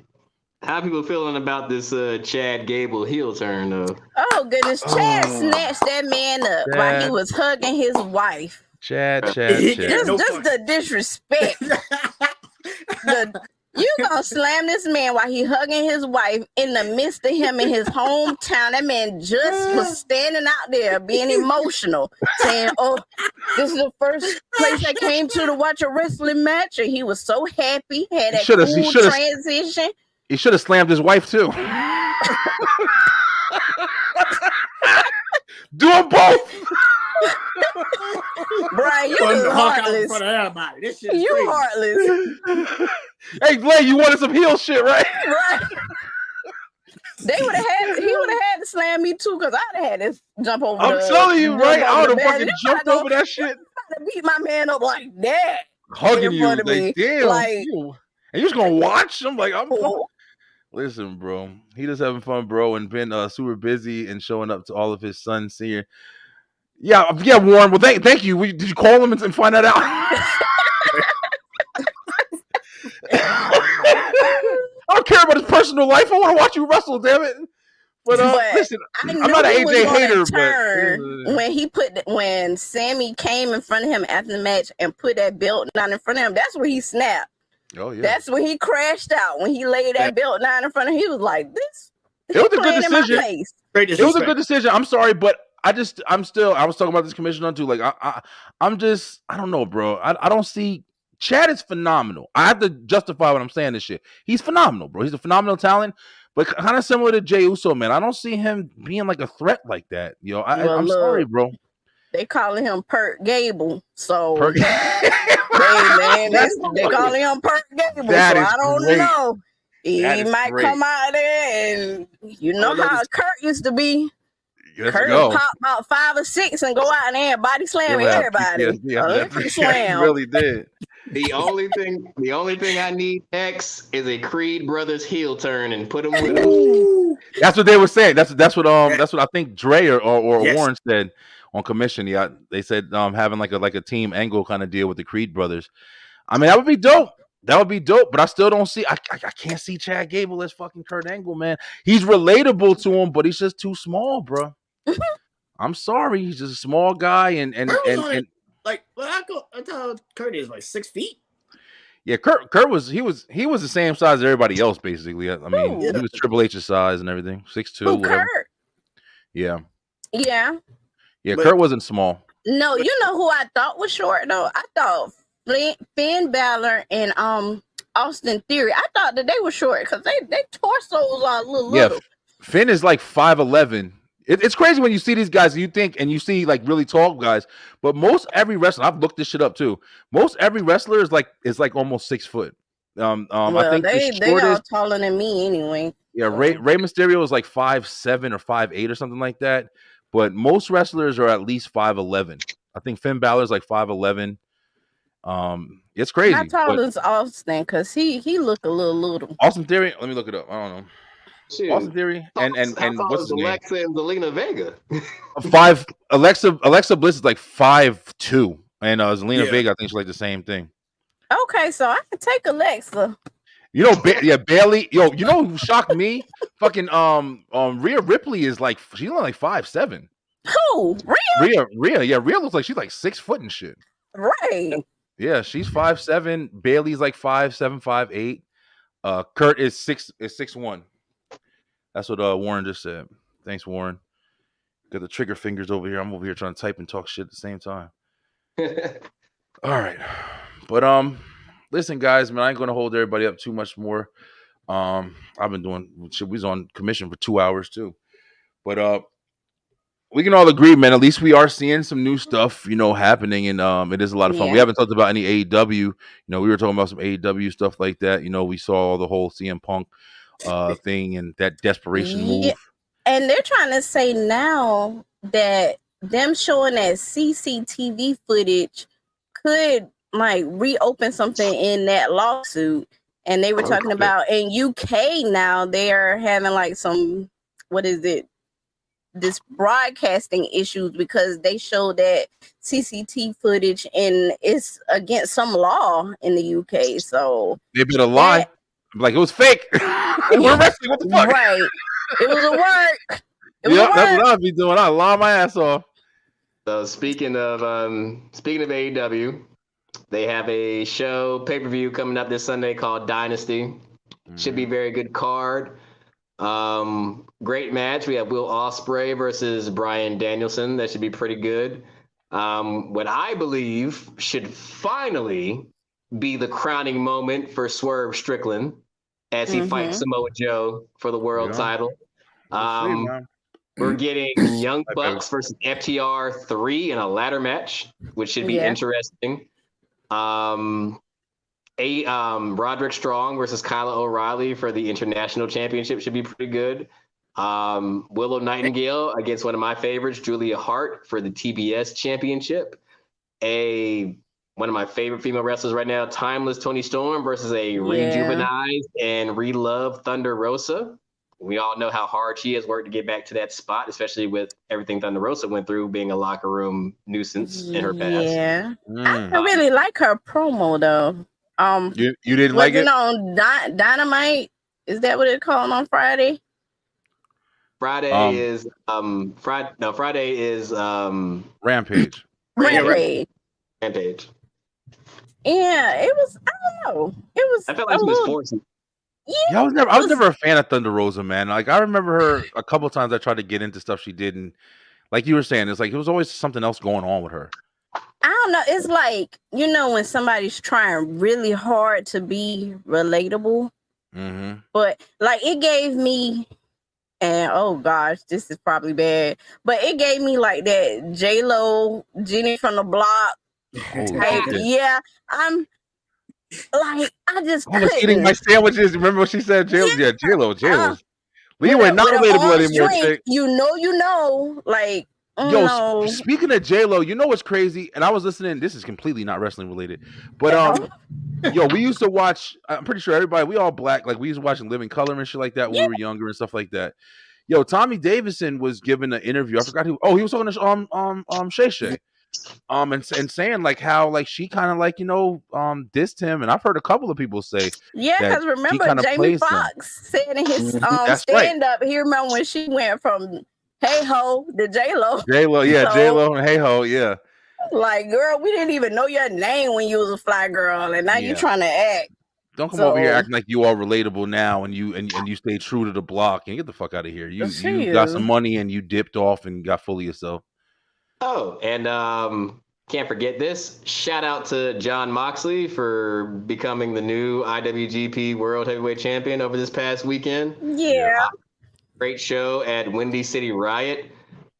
How people feeling about this Chad Gable heel turn though? Oh goodness, Chad snatched that man up while he was hugging his wife. Chad. Just the disrespect. You gonna slam this man while he hugging his wife in the midst of him in his hometown. That man just was standing out there being emotional, saying, "Oh, this is the first place I came to watch a wrestling match," and he was so happy. Had that cool transition. He should have slammed his wife too. Do them both. Brian, you just heartless. In front of everybody. This shit is you crazy. heartless. Hey, Glenn, you wanted some heel shit, right? Right. He would have had to slam me too, because I'd have had to jump over. I'm telling you, right? I would have fucking jumped over that shit. To beat my man up like that. Hugging you, like, damn. Like, and you just gonna watch? I'm like, listen, bro. He just having fun, bro, and been super busy and showing up to all of his son's senior. Yeah, Warren. Well, thank you. Did you call him and find that out? I don't care about his personal life. I want to watch you wrestle, damn it. But listen, I'm not an AJ hater, but when Sammy came in front of him after the match and put that belt down in front of him, that's where he snapped. Oh yeah, that's when he crashed out. When he laid that belt down in front of him, he was like, "This." It was a good decision. It was a good decision. I'm sorry, but I was talking about this commissioner too. Like I don't know, bro. I don't see. Chad is phenomenal. I have to justify what I'm saying. This shit. He's phenomenal, bro. He's a phenomenal talent, but kind of similar to Jey Uso, man. I don't see him being like a threat like that. You know, I'm sorry, bro. They calling him Pert Gable, so hey man, they calling him Pert Gable. So I don't know. He might come out there, and you know how Kurt used to be. Kurt pop about 5 or 6 and go out there and body slam everybody. Slam. Really did. The only thing I need X is a Creed Brothers heel turn and put him with him. That's what they were saying. That's what I think Dre or Warren said on commission. Yeah, they said having like a team angle kind of deal with the Creed Brothers. I mean, that would be dope. That would be dope, but I still don't see. I can't see Chad Gable as fucking Kurt Angle, man. He's relatable to him, but he's just too small, bro. I'm sorry, he's just a small guy, and like, well, I thought Kurt is like 6 feet. Yeah, Kurt was the same size as everybody else, basically. I mean, he was Triple H's size and everything, 6'2". Kurt? Yeah. Yeah. Yeah, Kurt wasn't small. No, you know who I thought was short though? I thought Finn Balor and Austin Theory. I thought that they were short because they torsos are a little. Yeah, Finn is like 5'11". It's crazy when you see these guys, you think, and you see like really tall guys, but most every wrestler, I've looked this shit up too. Most every wrestler is like almost 6 foot. Well, I think they are taller than me anyway. Yeah, Rey Mysterio is like 5'7" or 5'8" or something like that. But most wrestlers are at least 5'11". I think Finn Balor is like 5'11". It's crazy. How tall is Austin? Because he looked a little. Austin Theory, let me look it up. I don't know. Shoot. Austin Theory and what's his name? Alexa and Zelina Vega. Alexa Bliss is like 5'2", and Zelina Vega I think she's like the same thing. Okay, so I can take Alexa. You know, Bailey. Yo, you know who shocked me? Fucking Rhea Ripley is like she's only like 5'7". Who? Rhea? Rhea. Yeah, Rhea looks like she's like 6 foot and shit. Right. Yeah, she's 5'7". Bailey's like 5'7", 5'8". Kurt is 6'1". That's what Warren just said. Thanks, Warren. Got the trigger fingers over here. I'm over here trying to type and talk shit at the same time. All right. But listen, guys, man, I ain't gonna hold everybody up too much more. I've been doing shit. We was on commission for 2 hours too. But we can all agree, man, at least we are seeing some new stuff, happening, and it is a lot of fun. We haven't talked about any AEW. We were talking about some AEW stuff like that. We saw the whole CM Punk thing and that desperation move. And they're trying to say now that them showing that CCTV footage could like reopen something in that lawsuit. And they were talking about in UK now they're having like some this broadcasting issues because they show that CCTV footage and it's against some law in the UK. So they better lie. Like it was fake. We're wrestling. What the fuck? Right. It was a work. That's what I'd be doing. I lie my ass off. So speaking of AEW, They have a show pay-per-view coming up this Sunday called Dynasty. Should be a very good card. Great match. We have Will Ospreay versus Bryan Danielson. That should be pretty good. What I believe should finally be the crowning moment for Swerve Strickland as he fights Samoa Joe for the world title. We're getting Young Bucks versus FTR 3 in a ladder match, which should be interesting. Roderick Strong versus Kyla O'Reilly for the International Championship should be pretty good. Willow Nightingale against one of my favorites, Julia Hart, for the TBS Championship. One of my favorite female wrestlers right now, Timeless Toni Storm versus a rejuvenized and reloved Thunder Rosa. We all know how hard she has worked to get back to that spot, especially with everything Thunder Rosa went through, being a locker room nuisance in her past. Yeah, I really like her promo though. You didn't like it on Dynamite? Is that what it's called on Friday? Friday is Rampage. Rampage. Yeah, it was. I don't know. It was. I felt like she was forcing. Yeah, I was never a fan of Thunder Rosa, man. Like I remember her a couple times. I tried to get into stuff she did, and like you were saying, it's like it was always something else going on with her. I don't know. It's like, you know, when somebody's trying really hard to be relatable, but like it gave me, and oh gosh, this is probably bad, but it gave me like that J-Lo, Jenny from the Block. Yeah, I'm like, I just I was eating my sandwiches. Remember what she said? J-Lo. We were not relatable anymore. You know, like. Yo, speaking of J-Lo, you know what's crazy? And I was listening. This is completely not wrestling related, but yo, we used to watch. I'm pretty sure we all black. Like we used to watch Living Color and shit like that when we were younger and stuff like that. Yo, Tommy Davidson was giving an interview. I forgot who. Oh, he was talking to Shay Shay, and saying like how like she kind of like dissed him, and I've heard a couple of people say because remember Jamie Foxx said in his stand up, he remember when she went from Hey Ho to J-Lo. J-Lo, yeah, J-Lo and Hey Ho, yeah. Like, girl, we didn't even know your name when you was a fly girl, and now you trying to act. Don't come over here acting like you all relatable now, and you stay true to the block and get the fuck out of here. You got some money and you dipped off and got full of yourself. Oh, and can't forget this. Shout out to Jon Moxley for becoming the new IWGP World Heavyweight Champion over this past weekend. Yeah. Great show at Windy City Riot.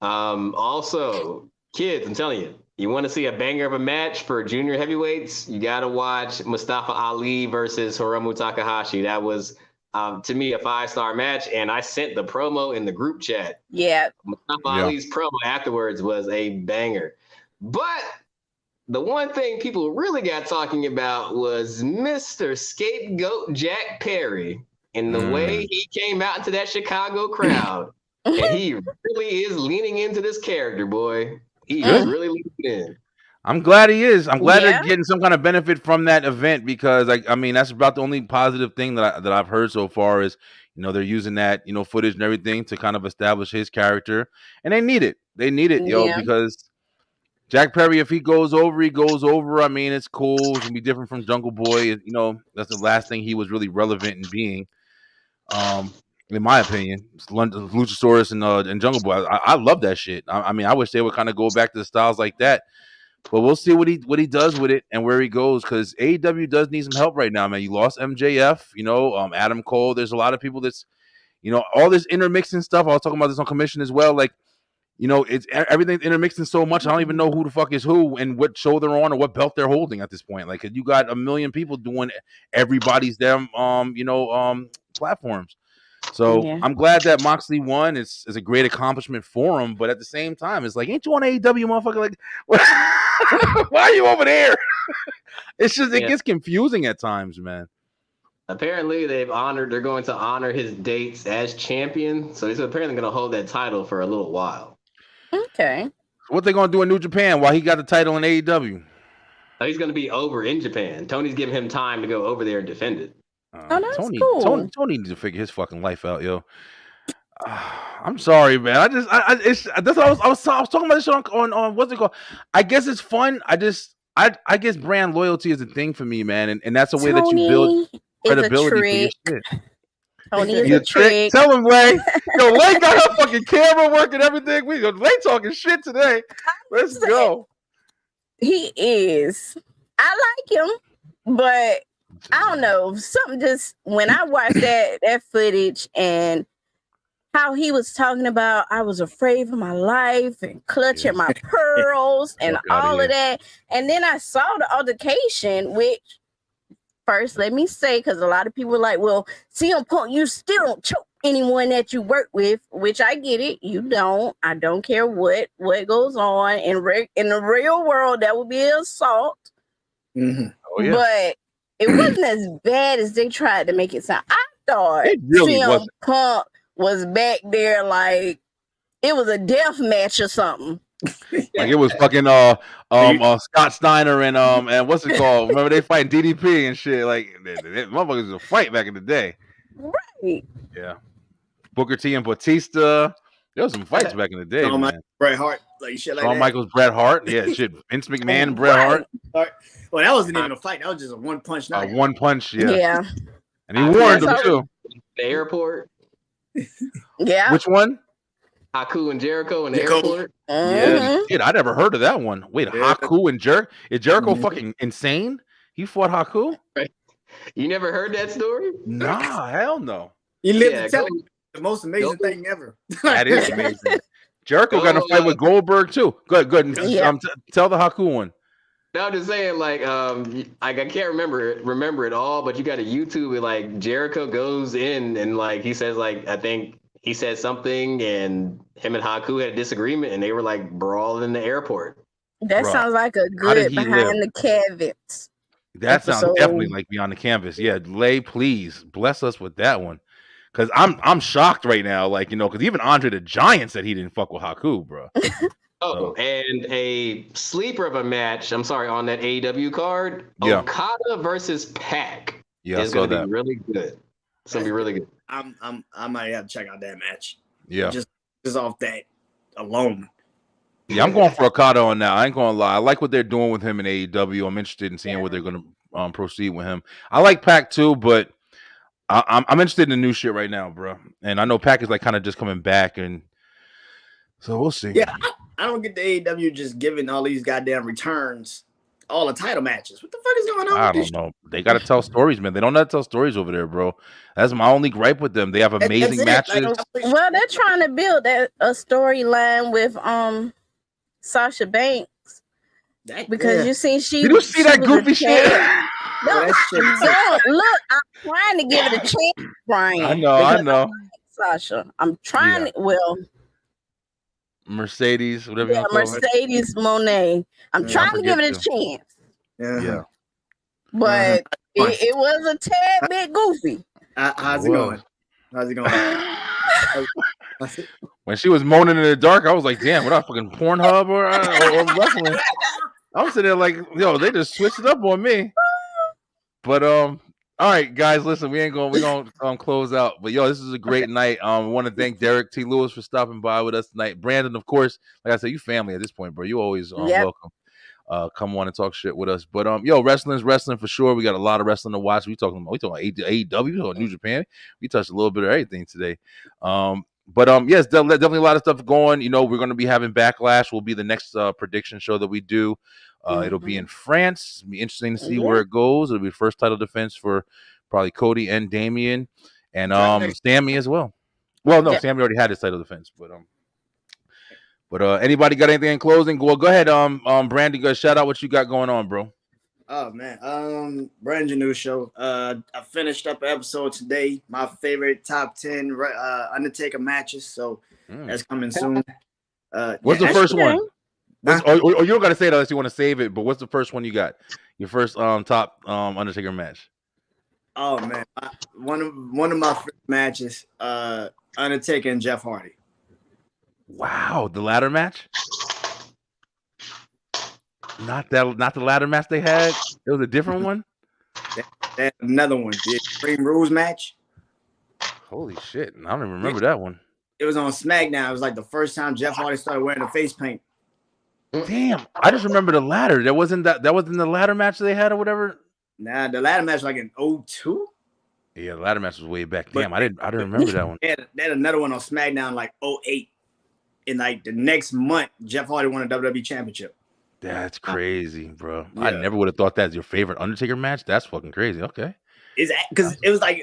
Also, kids, I'm telling you, you want to see a banger of a match for junior heavyweights, you got to watch Mustafa Ali versus Hiromu Takahashi. That was, to me, a 5-star match, and I sent the promo in the group chat. Yeah. Mustafa Ali's promo afterwards was a banger. But the one thing people really got talking about was Mr. Scapegoat Jack Perry. And the way he came out into that Chicago crowd, and he really is leaning into this character, boy. He is really leaning in. I'm glad he is. I'm glad they're getting some kind of benefit from that event because, I mean, that's about the only positive thing that I've heard so far is, they're using that, footage and everything to kind of establish his character, and they need it. They need it, because Jack Perry, if he goes over, he goes over. I mean, it's cool. It's gonna be different from Jungle Boy. That's the last thing he was really relevant in being. In my opinion, Luchasaurus and Jungle Boy. I love that shit. I mean, I wish they would kind of go back to the styles like that. But we'll see what he does with it and where he goes because AEW does need some help right now, man. You lost MJF, Adam Cole. There's a lot of people that's, all this intermixing stuff. I was talking about this on Commission as well. Like, it's everything's intermixing so much. I don't even know who the fuck is who and what show they're on or what belt they're holding at this point. Like, you got a million people doing everybody's damn, platforms. So I'm glad that Moxley won. It's a great accomplishment for him. But at the same time, it's like, ain't you on AEW, motherfucker? Like, why are you over there? It's just, it gets confusing at times, man. Apparently, they're going to honor his dates as champion. So he's apparently going to hold that title for a little while. Okay. What they going to do in New Japan while he got the title in AEW? Oh, he's going to be over in Japan. Tony's giving him time to go over there and defend it. That's cool. Tony needs to figure his fucking life out, yo. I'm sorry, man. I was talking about this on what's it called? I guess it's fun. I guess brand loyalty is a thing for me, man, and that's a way that you build Tony is a credibility for your trick. shit. Tony is You a trick. Tell him, Lay. Yo, Lay got her fucking camera working, everything. Lay talking shit today. Let's go. He is. I like him, but I don't know. Something just when I watched that footage and how he was talking about I was afraid for my life and clutching my pearls and all of that. And then I saw the altercation, which first, let me say, because a lot of people are like, well, CM Punk, you still don't choke anyone that you work with, which I get it. You don't. I don't care what goes on. In the real world, that would be assault. Mm-hmm. Oh, yeah. But it wasn't as bad as they tried to make it sound. I thought It really CM wasn't. Punk was back there like it was a death match or something. Like it was fucking Scott Steiner and what's it called? Remember they fighting DDP and shit. Like motherfuckers was a fight back in the day. Right. Yeah. Booker T and Batista. There was some fights back in the day, Shawn man. Michaels, Bret Hart, like shit like Shawn that. Michaels, Bret Hart. Yeah, shit. Vince McMahon, Bret Hart. Well, that wasn't even a fight. That was just a one punch knockout. One punch, yeah. Yeah. And he warned him too. The airport. Yeah. Which one? Haku and Jericho in the airport. Yeah, shit, I never heard of that one. Wait, Haku and Jericho? Is Jericho fucking insane? He fought Haku? You never heard that story? Nah, hell no. He lived to tell it. The most amazing thing ever. That is amazing. Jericho got in a fight with Goldberg too. Good. Yeah. Tell the Haku one. No, I'm just saying, like I can't remember it all, but you got to YouTube it. Like Jericho goes in and like he says, like I think he said something, and him and Haku had a disagreement, and they were like brawling in the airport. That Bruh. sounds like a How did good he behind live? the canvas. That sounds episode. definitely like Beyond the Canvas. Yeah, Lay, please bless us with that one. Cause I'm shocked right now, like because even Andre the Giant said he didn't fuck with Haku, bro. Oh, and a sleeper of a match. I'm sorry, on that AEW card, Yeah. Okada versus Pac. Yeah, I is saw going to that. be really good. It's going to be really good. I might have to check out that match. Yeah. Just off that alone. Yeah, I'm going for Okada on that. I ain't gonna lie. I like what they're doing with him in AEW. I'm interested in seeing where they're gonna proceed with him. I like Pac too, but I'm interested in the new shit right now, bro. And I know Pac is like kind of just coming back, and so we'll see. Yeah, I don't get the AEW just giving all these goddamn returns, all the title matches. What the fuck is going on? I with this don't know. They got to tell stories, man. They don't know how to tell stories over there, bro. That's my only gripe with them. They have amazing matches. Well, they're trying to build a storyline with Sasha Banks because you see Did you see that goofy shit? Look, I'm trying to give it a chance, Brian. I know. Like Sasha, I'm trying to. Well, Mercedes, whatever. You call it. Mercedes Monet. I'm trying to give it a chance. Yeah. But it was a tad bit goofy. How's it going? How's it going? When she was moaning in the dark, I was like, "Damn, what up, fucking Pornhub or wrestling?" I'm sitting there like, "Yo, they just switched it up on me." But all right, guys, listen, we're gonna close out. But yo, this is a great night. I want to thank Derrick T. Lewis for stopping by with us tonight. Brandon, of course, like I said, you family at this point, bro. You always welcome. Come on and talk shit with us. But yo, wrestling's wrestling for sure. We got a lot of wrestling to watch. We talking about AEW, we talking New Japan. We touched a little bit of everything today. But yes, definitely a lot of stuff going. We're going to be having Backlash. Will be the next prediction show that we do. It'll be in France. It'll be interesting to see where it goes. It'll be first title defense for probably Cody and Damian and Sammy as well. Well, no, Sammy already had his title defense, but anybody got anything in closing? Well, go ahead. Brandon, go shout out what you got going on, bro. Oh man, brand new show. I finished up an episode today. My favorite top 10 Undertaker matches. So that's coming soon. What's the first one? Or you don't got to say it unless you want to save it. But what's the first one you got? Your first top Undertaker match. Oh man, one of my favorite matches. Undertaker and Jeff Hardy. Wow, the ladder match. Not the ladder match they had. It was a different one. That another one. The Extreme Rules match. Holy shit! I don't even remember that one. It was on SmackDown. It was like the first time Jeff Hardy started wearing the face paint. Damn, I just remember the ladder. That wasn't the ladder match they had or whatever. Nah, the ladder match was like in 02. Yeah, the ladder match was way back. But- Damn, I didn't remember that one. They had another one on SmackDown like 08. And like the next month, Jeff Hardy won a WWE championship. That's crazy, bro. Yeah. I never would have thought that's your favorite Undertaker match. That's fucking crazy. Okay. It's because it was like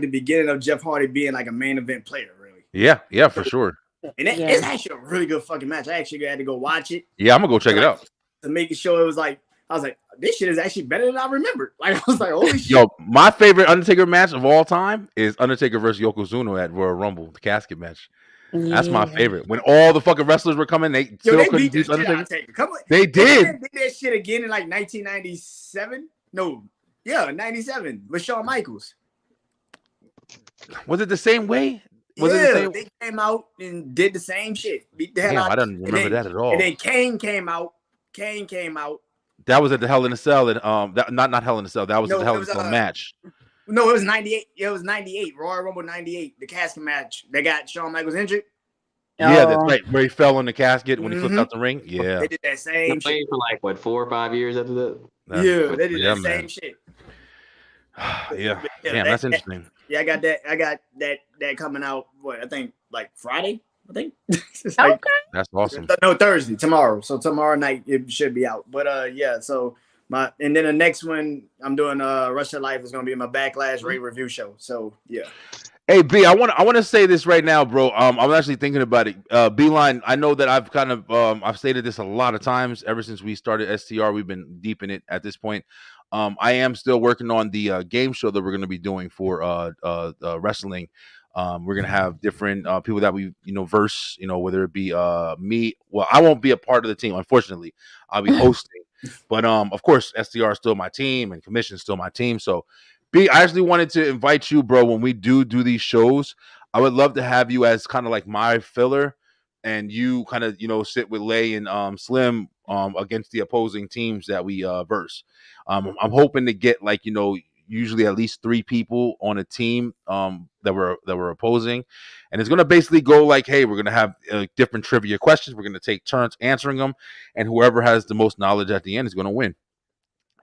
the beginning of Jeff Hardy being like a main event player, really. Yeah, for sure. And it's actually a really good fucking match. I actually had to go watch it. Yeah, I'm gonna go check it out. To make sure it was like, I was like, this shit is actually better than I remembered. Like I was like, holy shit. Yo, my favorite Undertaker match of all time is Undertaker versus Yokozuna at Royal Rumble, the casket match. That's my favorite. When all the fucking wrestlers were coming, they still couldn't beat Undertaker. Come on. They did that shit again in like 1997. No, yeah, 97 with Shawn Michaels. Was it the same way? They came out and did the same shit. Beat the hell out. I don't remember that at all. And then Kane came out. That was at the Hell in a Cell, and not Hell in a Cell. That was at the Hell in a Cell match. No, it was 98. It was 98. Royal Rumble 98. The casket match. They got Shawn Michaels injured. Yeah, that's right. Where he fell in the casket when he flipped out the ring. Yeah, they did that same shit for like what 4 or 5 years after that. They did that same shit. Yeah, damn, that's interesting. Yeah, I got that coming out. What I think like Friday. I think. Okay. That's awesome. No, Thursday, tomorrow. So tomorrow night it should be out. But yeah. So and then the next one I'm doing Rush of Life is gonna be my Backlash rate review show. So yeah. Hey B, I want to say this right now, bro. I'm actually thinking about it. Beeline, I know that I've kind of I've stated this a lot of times ever since we started STR. We've been deep in it at this point. I am still working on the game show that we're going to be doing for wrestling. We're gonna have different people that we verse. Whether it be me. Well, I won't be a part of the team, unfortunately. I'll be hosting, but of course, STR is still my team, and Commission is still my team. So. B, I actually wanted to invite you, bro, when we do these shows. I would love to have you as kind of like my filler, and you kind of, sit with Lay and Slim against the opposing teams that we verse. I'm hoping to get usually at least 3 people on a team that we're opposing, and it's gonna basically go like, hey, we're gonna have different trivia questions. We're gonna take turns answering them, and whoever has the most knowledge at the end is gonna win.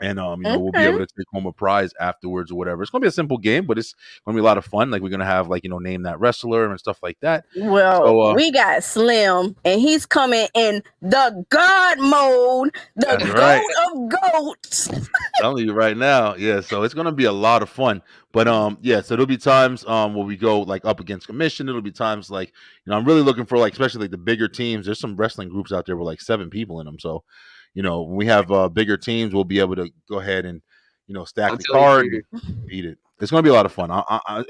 And we'll be able to take home a prize afterwards or whatever. It's gonna be a simple game, but it's gonna be a lot of fun. Like we're gonna have name that wrestler and stuff like that. Well, so, we got Slim, and he's coming in the God mode, the goat of goats. I'm telling you right now, yeah. So it's gonna be a lot of fun. But yeah. So there'll be times where we go up against Commission. It'll be times I'm really looking for especially the bigger teams. There's some wrestling groups out there with 7 people in them. So. When we have bigger teams, we'll be able to go ahead and, stack the card and beat it. It's going to be a lot of fun.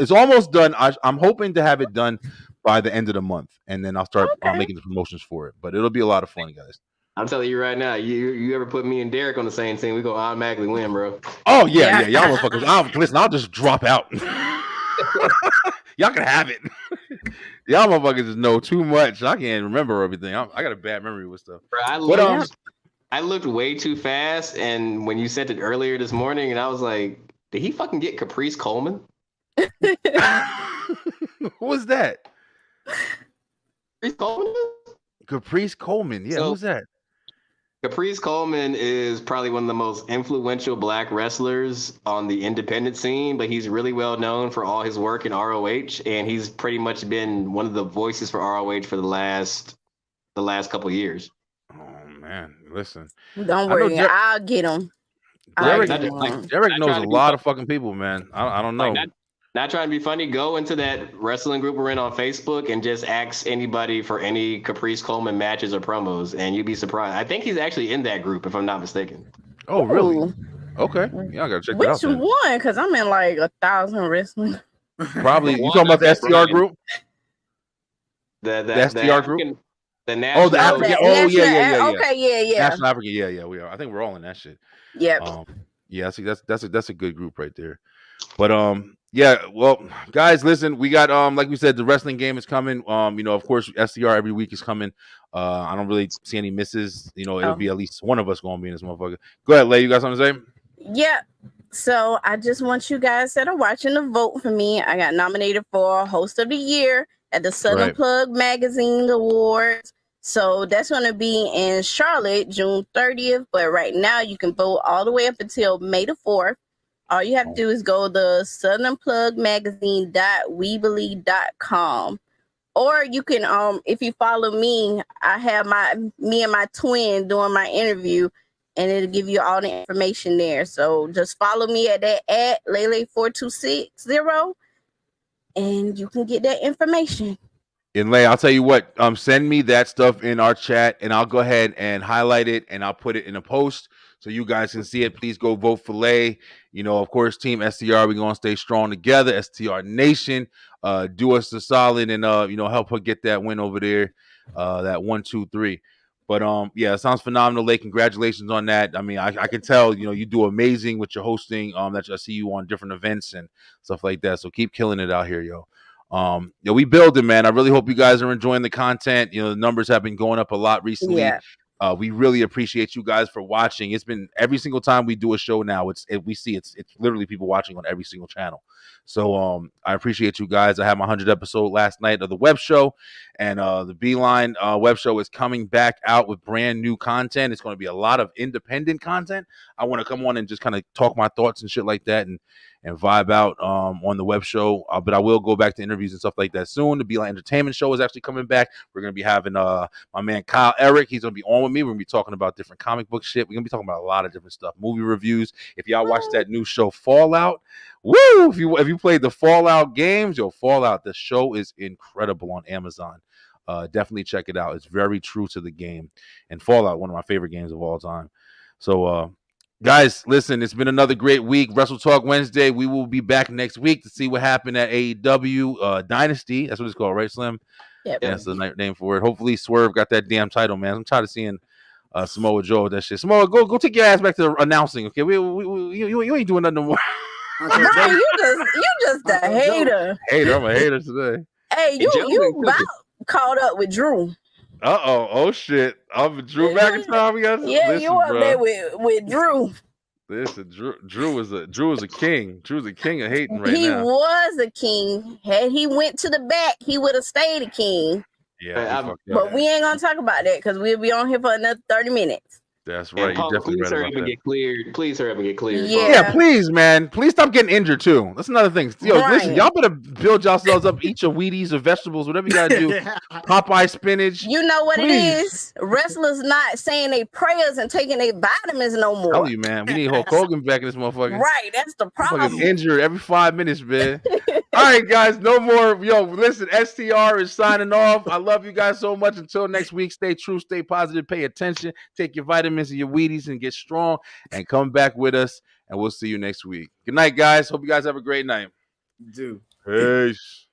It's almost done. I'm hoping to have it done by the end of the month, and then I'll start making the promotions for it. But it'll be a lot of fun, guys. I'm telling you right now, you ever put me and Derrick on the same team, we go automatically win, bro. Oh, yeah. Y'all motherfuckers. Listen, I'll just drop out. Y'all can have it. Y'all motherfuckers just know too much. I can't remember everything. I got a bad memory with stuff. Bro, I looked way too fast, and when you sent it earlier this morning, and I was like, did he fucking get Caprice Coleman? Who was that? Caprice Coleman? Caprice Coleman. Yeah, who's that? Caprice Coleman is probably one of the most influential black wrestlers on the independent scene, but he's really well known for all his work in ROH, and he's pretty much been one of the voices for ROH for the last couple of years. Man, listen. Don't worry, I'll get him. Derrick knows a lot of fucking people, man. I don't know. Not trying to be funny. Go into that wrestling group we're in on Facebook and just ask anybody for any Caprice Coleman matches or promos, and you'd be surprised. I think he's actually in that group, if I'm not mistaken. Oh, really? Okay. Yeah, I gotta check that out. Which one? Because I'm in 1,000 wrestling. Probably. You talking about the STR group? The STR group? The national. Oh, the African. Oh, yeah. Okay, yeah. National African. Yeah, we are. I think we're all in that shit. Yep. Yeah, see, that's a good group right there. But yeah. Well, guys, listen, we got like we said, the wrestling game is coming. Of course, STR every week is coming. I don't really see any misses. It'll be at least one of us going to be in this motherfucker. Go ahead, Lay. You got something to say? Yeah. So I just want you guys that are watching to vote for me. I got nominated for Host of the Year at the Southern Plug Magazine Awards. So that's going to be in Charlotte, June 30th. But right now, you can vote all the way up until May the 4th. All you have to do is go to southernplugmagazine.weebly.com. Or you can, if you follow me, I have me and my twin doing my interview, and it'll give you all the information there. So just follow me at that @Lele4260, and you can get that information. And Lay, I'll tell you what, send me that stuff in our chat, and I'll go ahead and highlight it, and I'll put it in a post so you guys can see it. Please go vote for Lay. You know, of course, Team STR, we're going to stay strong together. STR Nation, do us a solid and, help her get that win over there, that 1, 2, 3. But, yeah, it sounds phenomenal, Lay. Congratulations on that. I mean, I can tell, you do amazing with your hosting. That I see you on different events and stuff like that. So keep killing it out here, yo. We build it, man. I really hope you guys are enjoying the content. The numbers have been going up a lot recently. Yeah. We really appreciate you guys for watching. It's been every single time we do a show now. It's literally people watching on every single channel. So I appreciate you guys. I had my 100th episode last night of the web show, and the Beeline web show is coming back out with brand new content. It's going to be a lot of independent content. I want to come on and just kind of talk my thoughts and shit like that, and vibe out on the web show. But I will go back to interviews and stuff like that soon. The Beeline Entertainment Show is actually coming back. We're going to be having my man Kyle Eric. He's going to be on with me. We're going to be talking about different comic book shit. We're going to be talking about a lot of different stuff. Movie reviews. If y'all watch that new show Fallout, woo! If you played the Fallout games, Fallout, the show is incredible on Amazon. Definitely check it out. It's very true to the game. And Fallout, one of my favorite games of all time. So, guys, listen, it's been another great week. Wrestletalk Wednesday. We will be back next week to see what happened at AEW Dynasty. That's what it's called, right, Slim? Yep. Yeah, that's the name for it. Hopefully Swerve got that damn title, man. I'm tired of seeing Samoa Joe with that shit. Samoa, go take your ass back to announcing, okay? You ain't doing nothing no more. Right, you just a hater. I'm a hater today. Hey, you about caught up with Drew. Oh shit! I'm Drew McIntyre. You up there with Drew. Listen, Drew is a king. Drew's a king of hating right now. He was a king. Had he went to the back, he would have stayed a king. Yeah, but we ain't gonna talk about that because we'll be on here for another 30 minutes. That's right. Paul, you definitely please hurry up and get cleared. Please hurry up and get cleared. Yeah, please, man. Please stop getting injured too. That's another thing. Listen, y'all better build yourselves up. Eat your Wheaties or vegetables, whatever you gotta do. Popeye spinach. You know what it is? Wrestlers not saying their prayers and taking their vitamins no more. Tell you, man. We need Hulk Hogan back in this motherfucker. Right, that's the problem. Fucking injured every 5 minutes, man. All right, guys, no more. Listen, STR is signing off. I love you guys so much. Until next week, stay true, stay positive, pay attention, take your vitamins and your Wheaties and get strong, and come back with us, and we'll see you next week. Good night, guys. Hope you guys have a great night. Dude. Peace.